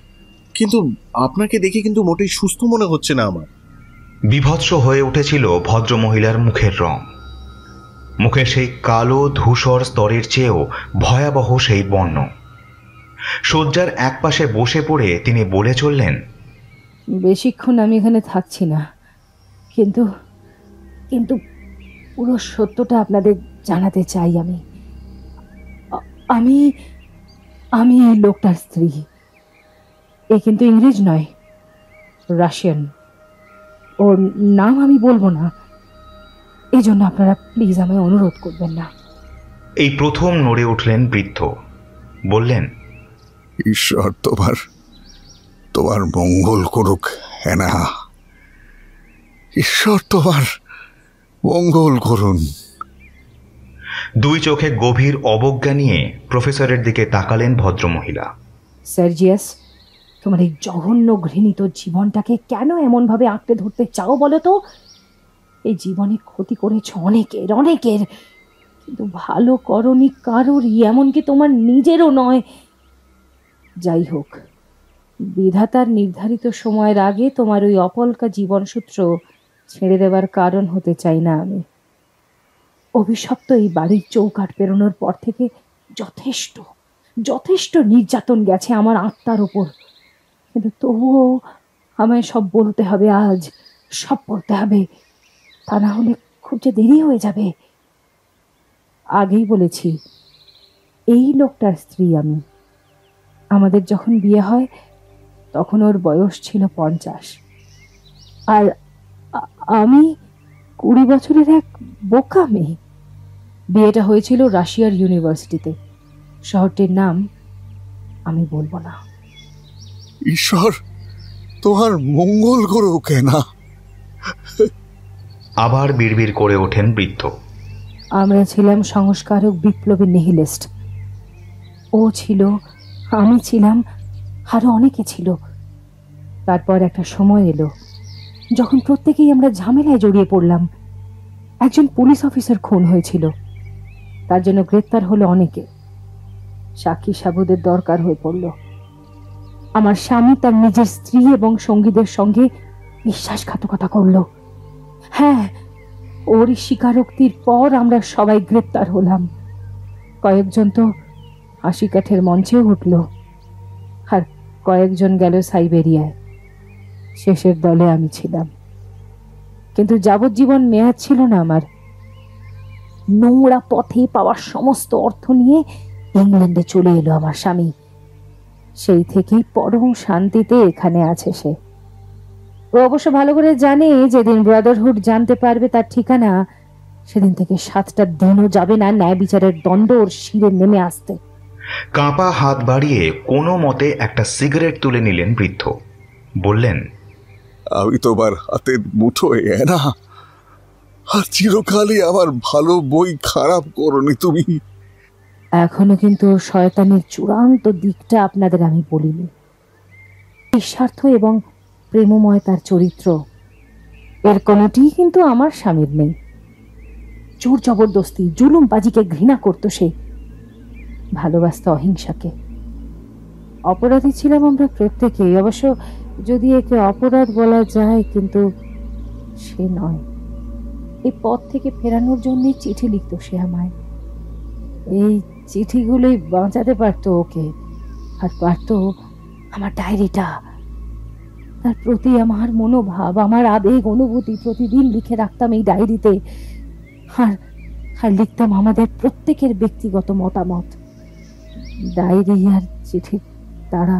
কিন্তু আপনাকে দেখে কিন্তু মোটেই সুস্থ মনে হচ্ছে না আমার। বিভৎস হয়ে উঠেছিল ভদ্রমহিলার মুখের রং। মুখের সেই কালো ধূসর স্তরের চেয়েও ভয়াবহ সেই বর্ণ। শয্যার একপাশে বসে পড়ে তিনি বলে চললেন, বেশিক্ষণ আমি এখানে থাকছি না, কিন্তু কিন্তু পুরো সত্যটা আপনাদের জানাতে চাই। আমি আমি এই লোকটার স্ত্রী। এ কিন্তু ইংরেজ নয়, রাশিয়ান। ওর নাম আমি বলবো না, এই জন্য আপনারা প্লিজ আমায় অনুরোধ করবেন না। এই প্রথম নড়ে উঠলেন বৃদ্ধ, বললেন, ঈশ্বর তোমার মঙ্গল করুক হ্যানা, ঈশ্বর তোমার মঙ্গল করুন। 2 চোখে গভীর অবজ্ঞা নিয়ে প্রফেসরের দিকে তাকালেন ভদ্রমহিলা। সার্জিয়াস, তোমার এই জঘন্য ঘৃণিত জীবনটাকে কেন এমনভাবে আঁকড়ে ধরতে চাও বলো তো? এই জীবনে ক্ষতি করেছ অনেকের, কিন্তু ভালো করনি কারোরই, এমনকি তোমার নিজেরও নয়। যাই হোক, বিধাতার নির্ধারিত সময়ের আগে তোমার ওই অপলকা জীবনসূত্র ছেড়ে দেবার কারণ হতে চাই না আমি। অভিশপ্ত এই বাড়ির চৌকাঠ পেরোনোর পর থেকে যথেষ্ট যথেষ্ট নির্যাতন গেছে আমার আত্মার ওপর, কিন্তু তবুও আমায় সব বলতে হবে, আজ সব বলতে হবে, তা না হলে খুব যে দেরি হয়ে যাবে। আগেই বলেছি, এই লোকটার স্ত্রী আমি। আমাদের যখন বিয়ে হয় তখন ওর বয়স ছিল 50, আর আমি 20 বছরের এক বোকা মেয়ে। বিয়েটা হয়েছিল রাশিয়ার ইউনিভার্সিটিতে। শহরটির নাম আমি বলবো না। ঈশ্বর তোমার মঙ্গল করুক না। আবার বিড়বিড় করে ওঠেন বৃদ্ধ। আমরা ছিলাম সংস্কারক, বিপ্লবী, নিহিলিস্ট। ও ছিল, আমি ছিলাম, আরো অনেকে ছিল। তারপর একটা সময় এলো যখন প্রত্যেকেই আমরা ঝামেলায় জড়িয়ে পড়লাম। একজন পুলিশ অফিসার খুন হয়েছিল, তার জন্য গ্রেপ্তার হলো অনেকে। সাক্ষী সাবুদের দরকার হয়ে পড়ল। আমার স্বামী তার নিজের স্ত্রী এবং সঙ্গীদের সঙ্গে বিশ্বাসঘাতকতা করলো। হ্যাঁ, ওর স্বীকারোক্তির পর আমরা সবাই গ্রেপ্তার হলাম। কয়েকজন তো হাসি কাঠের মঞ্চেও উঠল, আর কয়েকজন গেল সাইবেরিয়ায়। শেষের দলে আমি ছিলাম, কিন্তু যাবজ্জীবন মেয়াদ ছিল না আমার। নোংরা পথে পাওয়ার সমস্ত অর্থ নিয়ে ইংল্যান্ডে চলে এলো আমার স্বামী। সেই থেকেই পরম শান্তিতে এখানে আছে সে। ও অবশ্য ভালো করে জানে যেদিন ব্রাদারহুড জানতে পারবে তার ঠিকানা, সেদিন থেকে 7টা দিনও যাবে না ন্যায় বিচারের দণ্ড ওর শিরে নেমে আসতে। কাঁপা হাত বাড়িয়ে কোনো মতে একটা সিগারেট তুলে নিলেন বৃদ্ধ। বললেন, আমি তোমার হাতের মুঠোয় না, আর চিরকালই আমার ভালো বই খারাপ করনি তুমি। এখনো কিন্তু ওর শয়তানের চূড়ান্ত দিকটা আপনাদের আমি বলিনি। নিঃস্বার্থ এবং প্রেমময় তার চরিত্র, এর কোনোটি কিন্তু আমার স্বামীর নেই। জোর জবরদস্তি, জুলুমবাজিকে ঘৃণা করত সে, ভালোবাসত অহিংসাকে। অপরাধী ছিলাম আমরা প্রত্যেকেই, অবশ্য যদি একে অপরাধ বলা যায়, কিন্তু সে নয়। এই পথ থেকে ফেরানোর জন্য চিঠি লিখত সে আমায়। এই চিঠিগুলোই বাঁচাতে পারতো ওকে, আর পারতো আমার ডায়েরিটা। তার প্রতি আমার মনোভাব, আমার আবেগ, অনুভূতি প্রতিদিন লিখে রাখতাম এই ডায়েরিতে। আর লিখতাম আমাদের প্রত্যেকের ব্যক্তিগত মতামত। ডায়েরি আর চিঠির তারা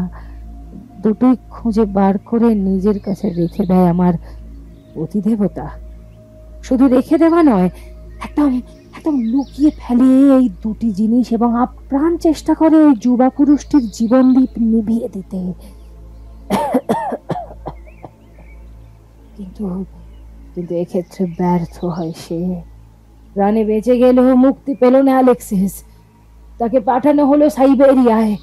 দুটোই খুঁজে বার করে নিজের কাছে রেখে দেয় আমার অতিদেবতা। শুধু রেখে দেওয়া নয়, একদম একদম লুকিয়ে ফেলে এই দুটি জিনিস এবং আপ্রাণ চেষ্টা করে ওই যুবা পুরুষটির জীবনদীপ নিভিয়ে দিতে। কিন্তু কিন্তু এক্ষেত্রে ব্যর্থ হয় সে। প্রাণে বেঁচে গেলেও মুক্তি পেল না অ্যালেক্সিস। তাকে পাঠানো হলো সাইবেরিয়ায়।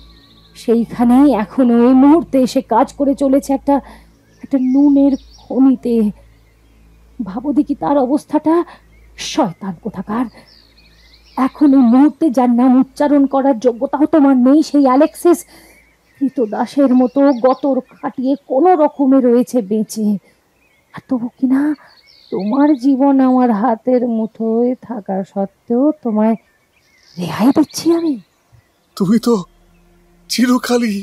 সেইখানেই এখনো এই মুহূর্তে সে কাজ করে চলেছে একটা নুনের খনিতে। ভাবো দেখি তার অবস্থাটা। শয়তান কোথাকার! এখন এই মুহূর্তে যার নাম উচ্চারণ করার যোগ্যতাও তোমার নেই, সেই অ্যালেক্সিস কৃতদাসের মতো গতর খাটিয়ে কোনো রকমে রয়েছে বেঁচে। আর তবু কিনা তোমার জীবন আমার হাতের মুঠোয় থাকা সত্ত্বেও তোমায় রেহাই দিচ্ছি আমি। তুমি তো চিরকালই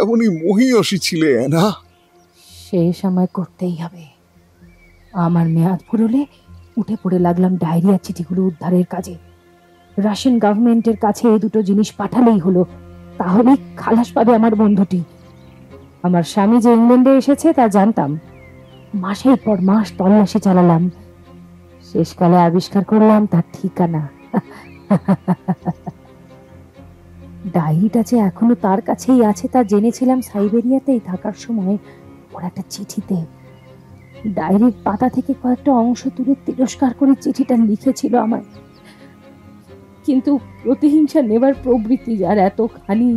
এমনই মহিয়সী ছিলে না। শেষ আমায় করতেই হবে। আমার মেয়াদ ফুরলে উঠে পড়ে লাগলাম ডায়েরি আর চিঠিগুলো উদ্ধারের কাজে। রাশিয়ান গভর্নমেন্টের কাছে এই দুটো জিনিস পাঠালেই হলো, তাহলে খালাস পাবে আমার বন্ধুটি। আমার স্বামী যে ইংল্যান্ডে এসেছে তা জানতাম। মাসের পর মাস তল্লাশি চালালাম, শেষকালে আবিষ্কার করলাম তার ঠিকানা। ডায়েরিটা যে এখনো তার কাছেই আছে তা জেনেছিলাম সাইবেরিয়াতেই থাকার সময় ওর একটা চিঠিতে। ডায়েরির পাতা থেকে কয়েকটা অংশ তুলে তিরস্কার করে চিঠিটা লিখেছিল আমায়। কিন্তু প্রতিহিংসা নেবার প্রবৃত্তি যার এতখানি,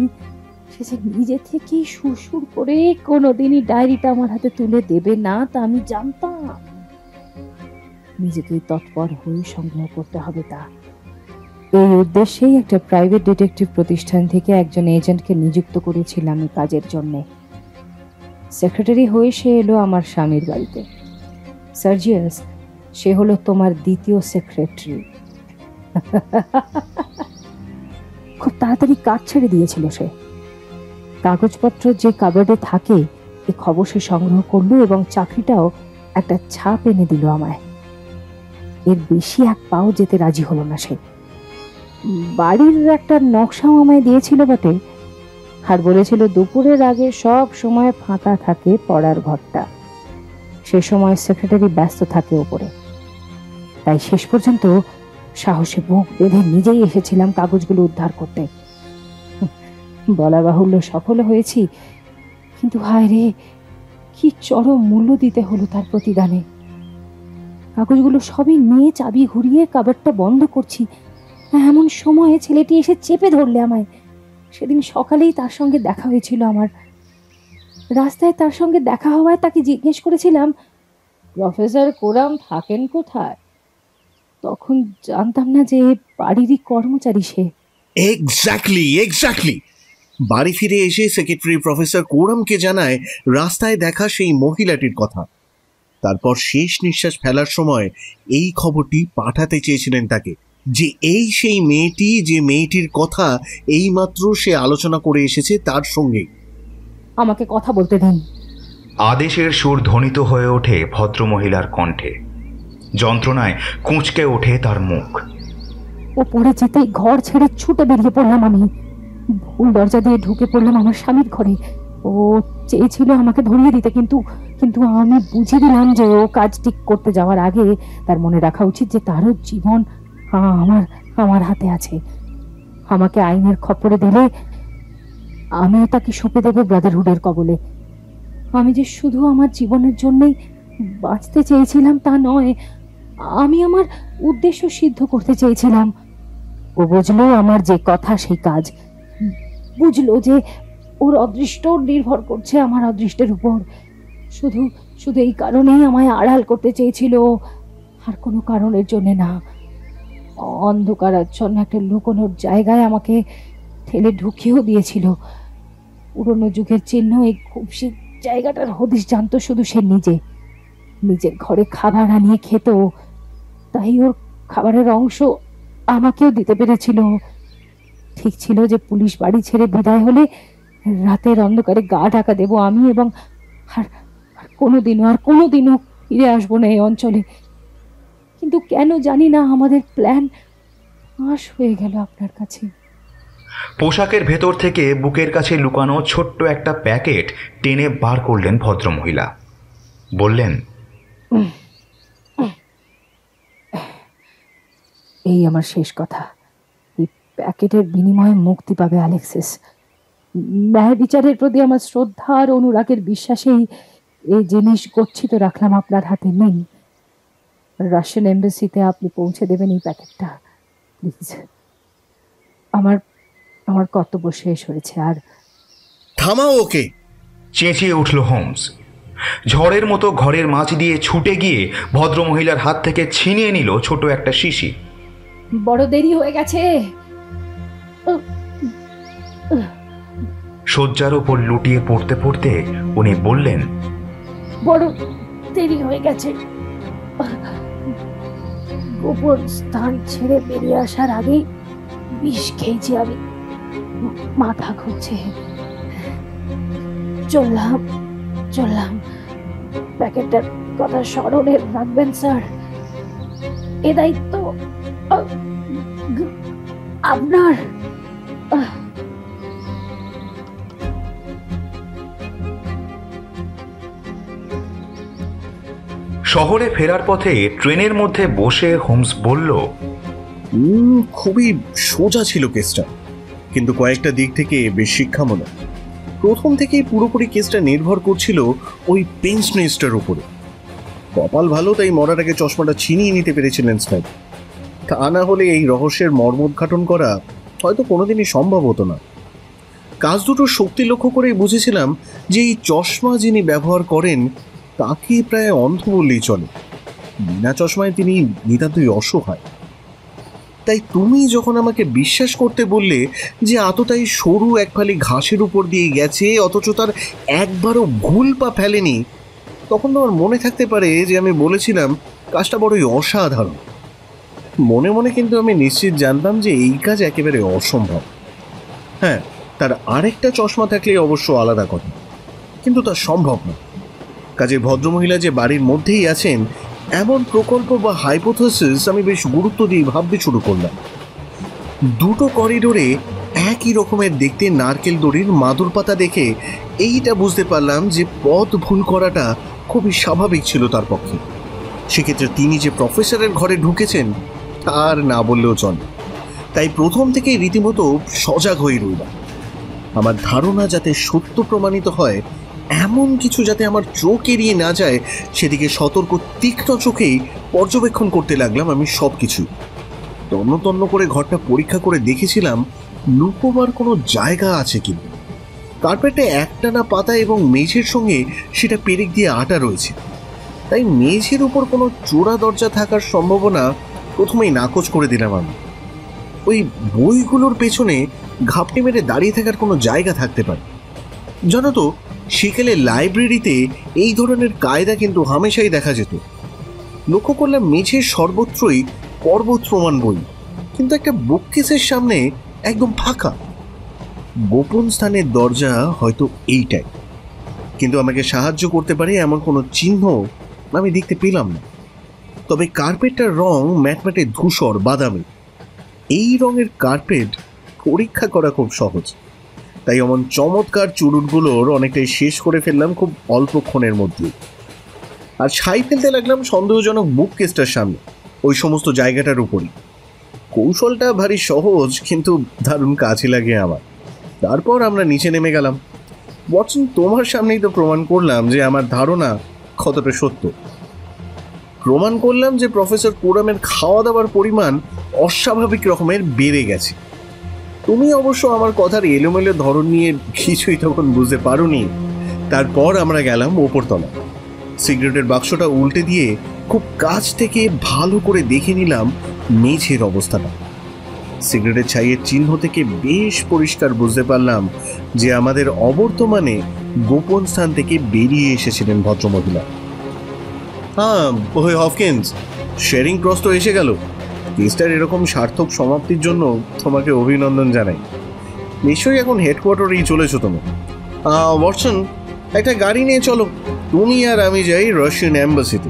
সে যে নিজে থেকেই সুরসুর করে কোনোদিনই ডায়েরিটা আমার হাতে তুলে দেবে না তা আমি জানতাম। নিজেকেই তৎপর হয়ে সংগ্রহ করতে হবে তা। এই উদ্দেশ্যেই একটা প্রাইভেট ডিটেকটিভ প্রতিষ্ঠান থেকে একজন এজেন্টকে নিযুক্ত করেছিলাম এই কাজের জন্যে। সেক্রেটারি হয়ে সে এলো আমার স্বামীর বাড়িতে। সার্জিয়াস, সে হলো তোমার দ্বিতীয় সেক্রেটারি। খুব তাড়াতাড়ি কাজ ছেড়ে দিয়েছিল সে। কাগজপত্র যে কাবার্ডে থাকে এ খবর সে সংগ্রহ করলো এবং চাকরিটাও একটা ছাপ এনে দিল আমায়। এর বেশি এক পাও যেতে রাজি হলো না সে। বাড়ির একটা নকশাও আমায় দিয়েছিল বটে, আর বলেছিল দুপুরের আগে সব সময় ফাঁকা থাকে পড়ার ঘরটা, সে সময় সেক্রেটারি ব্যস্ত থাকে ওপরে। তাই শেষ পর্যন্ত সাহসে বুক বেঁধে নিজেই এসেছিলাম কাগজগুলো উদ্ধার করতে। বলা বাহুল্য সফল হয়েছি, কিন্তু হায় রে, কি চরম মূল্য দিতে হলো তার প্রতিদানে। কাগজগুলো সবই নিয়ে চাবি ঘুরিয়ে কাবারটা বন্ধ করছি, এমন সময়ে ছেলেটি এসে চেপে ধরলে আমায়। সেদিন সকালেই তার সঙ্গে দেখা হয়েছিল আমার। রাস্তায় তার সঙ্গে দেখা হওয়ায় তাকে জিজ্ঞেস করেছিলাম, প্রফেসর কোরাম থাকেন কোথায়? তখন জানতাম না যে বাড়িরই কর্মচারী সে। এক্স্যাক্টলি। বাড়ি ফিরে এসে সেক্রেটারি প্রফেসর কোরামকে জানায় রাস্তায় দেখা সেই মহিলাটির কথা। তারপর শেষ নিঃশ্বাস ফেলার সময় এই খবরটি পাঠাতে চেয়েছিলেন তাকে, যে এই সেই মেয়েটি, যে মেয়েটির কথা এইমাত্র সে আলোচনা করে এসেছে তার সঙ্গে। আমাকে কথা বলতে দিন। আদেশের সুর ধ্বনিত হয়ে ওঠে ভদ্রমহিলার কণ্ঠে। যন্ত্রণায় কুঁচকে ওঠে তার মুখ। ও পড়ে যেতেই ঘর ছেড়ে ছুটে বেরিয়ে পড়লাম আমি। ভুল দরজা দিয়ে ঢুকে পড়লাম আমার স্বামীর ঘরে। ও চেয়েছিল আমাকে ধরিয়ে দিতে, কিন্তু আমি বুঝিয়ে দিলাম যে ও কাজ ঠিক করতে যাওয়ার আগে তার মনে রাখা উচিত যে তারও জীবন আমার হাতে আছে। আমাকে আইনের খপ্পরে দিলে আমিও তাকে সঁপে দেবো ব্রাদারহুডের কবলে। আমি যে শুধু আমার জীবনের জন্যই বাঁচতে চেয়েছিলাম তা নয়, আমি আমার উদ্দেশ্য সিদ্ধ করতে চেয়েছিলাম। ও বুঝলো আমার যে কথা সেই কাজ, বুঝলো যে ওর অদৃষ্ট নির্ভর করছে আমার অদৃষ্টের উপর। শুধু এই কারণেই আমায় আড়াল করতে চেয়েছিল, আর কোনো কারণের জন্য না। অন্ধকারাচ্ছন্ন একটা লুকোনোর জায়গায় আমাকে ঠেলে ঢুকিয়েও দিয়েছিল। পুরনো যুগের চিহ্ন এই খুবসি জায়গাটার হদিশ জানতো শুধু সে নিজের ঘরে খাবার আনিয়ে খেত, তাই ওর খাবারের অংশ আমাকেও দিতে পেরেছিল। ঠিক ছিল যে পুলিশ বাড়ি ছেড়ে বিদায় হলে রাতের অন্ধকারে গা ঢাকা দেব আমি, এবং আর কোনোদিনও ফিরে আসবো না এই অঞ্চলে। কিন্তু কেন জানি না আমাদের প্ল্যান ফাঁস হয়ে গেল আপনার কাছে। পোশাকের ভেতর থেকে বুকের কাছে লুকানো ছোট্ট একটা প্যাকেট টেনে বার করলেন ভদ্রমহিলা। বললেন, এই আমার শেষ কথা। এই প্যাকেটের বিনিময়ে মুক্তি পাবে অ্যালেক্সিস। ন্যায় বিচারের প্রতি আমার শ্রদ্ধা আর অনুরাগের বিশ্বাসেই এই জিনিস গচ্ছিত রাখলাম আপনার হাতে। নিন, রাশিয়ান এম্বাসিতে আপনি পৌঁছে দেবেন এই প্যাকেটটা, প্লিজ। আমার কর্তব্য শেষ হয়েছে। আর থামাও ওকে, চেঁচিয়ে উঠল হোমস। ঝড়ের মতো ঘরের মাঝ দিয়ে ছুটে গিয়ে ভদ্রমহিলার হাত থেকে ছিনিয়ে নিল ছোট একটা শিশি। বড় দেরি হয়ে গেছে। শয্যার ওপর লুটিয়ে পড়তে পড়তে উনি বললেন, বড় দেরি হয়ে গেছে। গোপন স্থান ছেড়ে বেরিয়ে আসার আগেই বিষ খেয়েছি আমি। মাথা ঘুরছে। চললাম। প্যাকেটটার কথা স্মরণে রাখবেন স্যার। এ দায়িত্ব আপনার। শহরে ফেরার পথে ট্রেনের মধ্যে বসে হোমস বলল, খুবই সোজা ছিল কেসটা, কিন্তু কয়েকটা দিক থেকে বেশ শিক্ষামূলক। প্রথম থেকেই পুরোপুরি কেসটা নির্ভর করছিল ওই পেনশনিস্টের উপরে। কপাল ভালো, তাই মরার আগে চশমাটা ছিনিয়ে নিতে পেরেছিলেন স্নাইপ। তা না হলে এই রহস্যের মর্মোদ্ঘাটন করা হয়তো কোনোদিনই সম্ভব হতো না। কাজ দুটোর শক্তি লক্ষ্য করেই বুঝেছিলাম যে এই চশমা যিনি ব্যবহার করেন তাকে প্রায় অন্ধ বললেই চলে। বিনা চশমায় তিনি নিতান্তই অসহায়। তাই তুমি যখন আমাকে বিশ্বাস করতে বললে যে এতটাই সরু এক ফালি ঘাসের উপর দিয়ে গেছে অথচ তার একবারও ভুল পা ফেলেনি, তখন তোমার মনে থাকতে পারে যে আমি বলেছিলাম কাজটা বড়ই অসাধারণ। মনে মনে কিন্তু আমি নিশ্চিত জানতাম যে এই কাজ একেবারে অসম্ভব। হ্যাঁ, তার আরেকটা চশমা থাকলে অবশ্য আলাদা কথা, কিন্তু তা সম্ভব না। কাজে ভদ্রমহিলা যে বাড়ির মধ্যেই আছেন এমন প্রকল্প বা হাইপোথেসিস আমি বেশ গুরুত্ব দিয়ে ভাবতে শুরু করলাম। দুটো করিডোরে একই রকমের দেখতে নারকেল দড়ির মাদুর পাতা দেখে এইটা বুঝতে পারলাম যে পথ ভুল করাটা খুবই স্বাভাবিক ছিল তার পক্ষে। সেক্ষেত্রে তিনি যে প্রফেসরের ঘরে ঢুকেছেন তার না বললেও চলে। তাই প্রথম থেকেই রীতিমতো সজাগ হয়ে রইলাম। আমার ধারণা যাতে সত্য প্রমাণিত হয়, এমন কিছু যাতে আমার চোখ এড়িয়ে না যায়, সেদিকে সতর্ক তীক্ষ্ণ চোখেই পর্যবেক্ষণ করতে লাগলাম আমি সব কিছু। তন্ন তন্ন করে ঘরটা পরীক্ষা করে দেখেছিলাম লুকোবার কোনো জায়গা আছে কিনা। কার্পেটে একটানা পাতা এবং মেঝের সঙ্গে সেটা পেরেক দিয়ে আটা রয়েছে, তাই মেঝের উপর কোনো চোরা দরজা থাকার সম্ভাবনা প্রথমেই নাকচ করে দিলাম আমি। ওই বইগুলোর পেছনে ঘাপটি মেরে দাঁড়িয়ে থাকার কোনো জায়গা থাকতে পারে। জানো তো, সেকালে লাইব্রেরিতে এই ধরনের কায়দা কিন্তু হামেশাই দেখা যেত। লক্ষ্য করলাম মেঝের সর্বত্রই পর্বত প্রমাণ বই, কিন্তু একটা বুককেসের সামনে একদম ফাঁকা। গোপন স্থানের দরজা হয়তো এইটাই, কিন্তু আমাকে সাহায্য করতে পারে এমন কোনো চিহ্ন আমি দেখতে পেলাম না। তবে কার্পেটটার রং ম্যাটম্যাটে ধূসর বাদামি। এই রঙের কার্পেট পরীক্ষা করা খুব সহজ, তাই এমন চমৎকার চুরুটগুলোর অনেকটাই শেষ করে ফেললাম খুব অল্পক্ষণের মধ্যে। আর ছাই ফেলতে লাগলাম সন্দেহজনক বুককেসটার সামনে, ওই সমস্ত জায়গাটার উপরই। কৌশলটা ভারী সহজ, কিন্তু দারুণ কাজে লাগে আমার। তারপর আমরা নিচে নেমে গেলাম। ওয়াটসন, তোমার সামনেই তো প্রমাণ করলাম যে আমার ধারণা কতটা সত্য। প্রমাণ করলাম যে প্রফেসর কোরামের খাওয়া দাওয়ার পরিমাণ অস্বাভাবিক রকমের বেড়ে গেছে। তুমি অবশ্য আমার কথার এলোমেলো ধরন নিয়ে কিছুই তখন বুঝতে পারোনি। তারপর আমরা গেলাম ওপরতলা। সিগারেটের বাক্সটা উল্টে দিয়ে খুব কাছ থেকে ভালো করে দেখে নিলাম মেঝের অবস্থাটা। সিগারেটের ছাইয়ের চিহ্ন থেকে বেশ পরিষ্কার বুঝতে পারলাম যে আমাদের অবর্তমানে গোপন স্থান থেকে বেরিয়ে এসেছিলেন ভদ্রমহিলা। হ্যাঁ, ওই হফকিন্স, শেরিং ক্রস তো এসে গেল। কেসটার এরকম সার্থক সমাপ্তির জন্য তোমাকে অভিনন্দন জানাই। নিশ্চয়ই এখন হেডকোয়ার্টারেই চলেছো তুমি। ওয়াটসন, একটা গাড়ি নিয়ে চলো, তুমি আর আমি যাই রাশিয়ান এম্বাসিতে।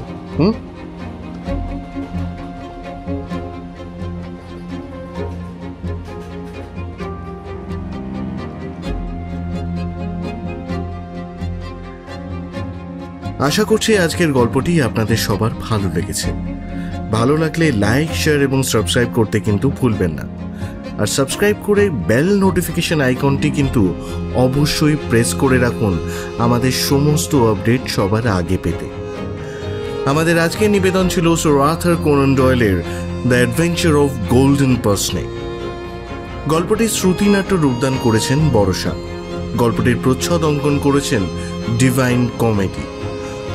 আশা করছি আজকের গল্পটি আপনাদের সবার ভালো লেগেছে। ভালো লাগলে লাইক, শেয়ার এবং সাবস্ক্রাইব করতে কিন্তু ভুলবেন না। আর সাবস্ক্রাইব করে বেল নোটিফিকেশন আইকনটি কিন্তু অবশ্যই প্রেস করে রাখুন আমাদের সমস্ত আপডেট সবার আগে পেতে। আমাদের আজকের নিবেদন ছিল স্যার আর্থার কোনান ডয়েলের the adventure of golden pince-nez. গল্পটির শ্রুতিনাট্য রূপদান করেছেন বড়সা। গল্পটির প্রচ্ছদ অঙ্কন করেছেন ডিভাইন কমেডি।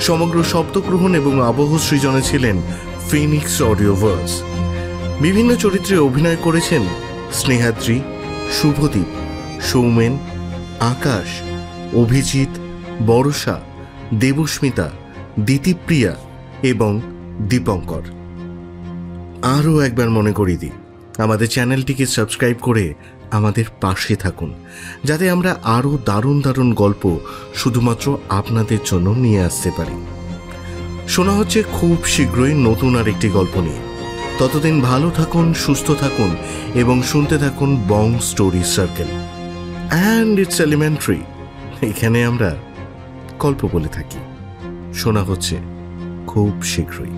সমগ্র শব্দগ্রহণ এবং আবহ সৃজনে ছিলেন ফিনিক্স অডিওভার্স। বিভিন্ন চরিত্রে অভিনয় করেছেন স্নেহাদ্রি, শুভদীপ, সৌমেন, আকাশ, অভিজিৎ, বড়সা, দেবস্মিতা, দিতিপ্রিয়া এবং দীপঙ্কর। আরও একবার মনে করিয়ে দিই, আমাদের চ্যানেলটিকে সাবস্ক্রাইব করে আমাদের পাশে থাকুন, যাতে আমরা আরও দারুণ দারুণ গল্প শুধুমাত্র আপনাদের জন্য নিয়ে আসতে পারি। শোনা হচ্ছে খুব শীঘ্রই নতুন আরেকটি গল্প নিয়ে। ততদিন ভালো থাকুন, সুস্থ থাকুন এবং শুনতে থাকুন Bong Story Circle and it's elementary. এখানে আমরা গল্প বলে থাকি। শোনা হচ্ছে খুব শীঘ্রই।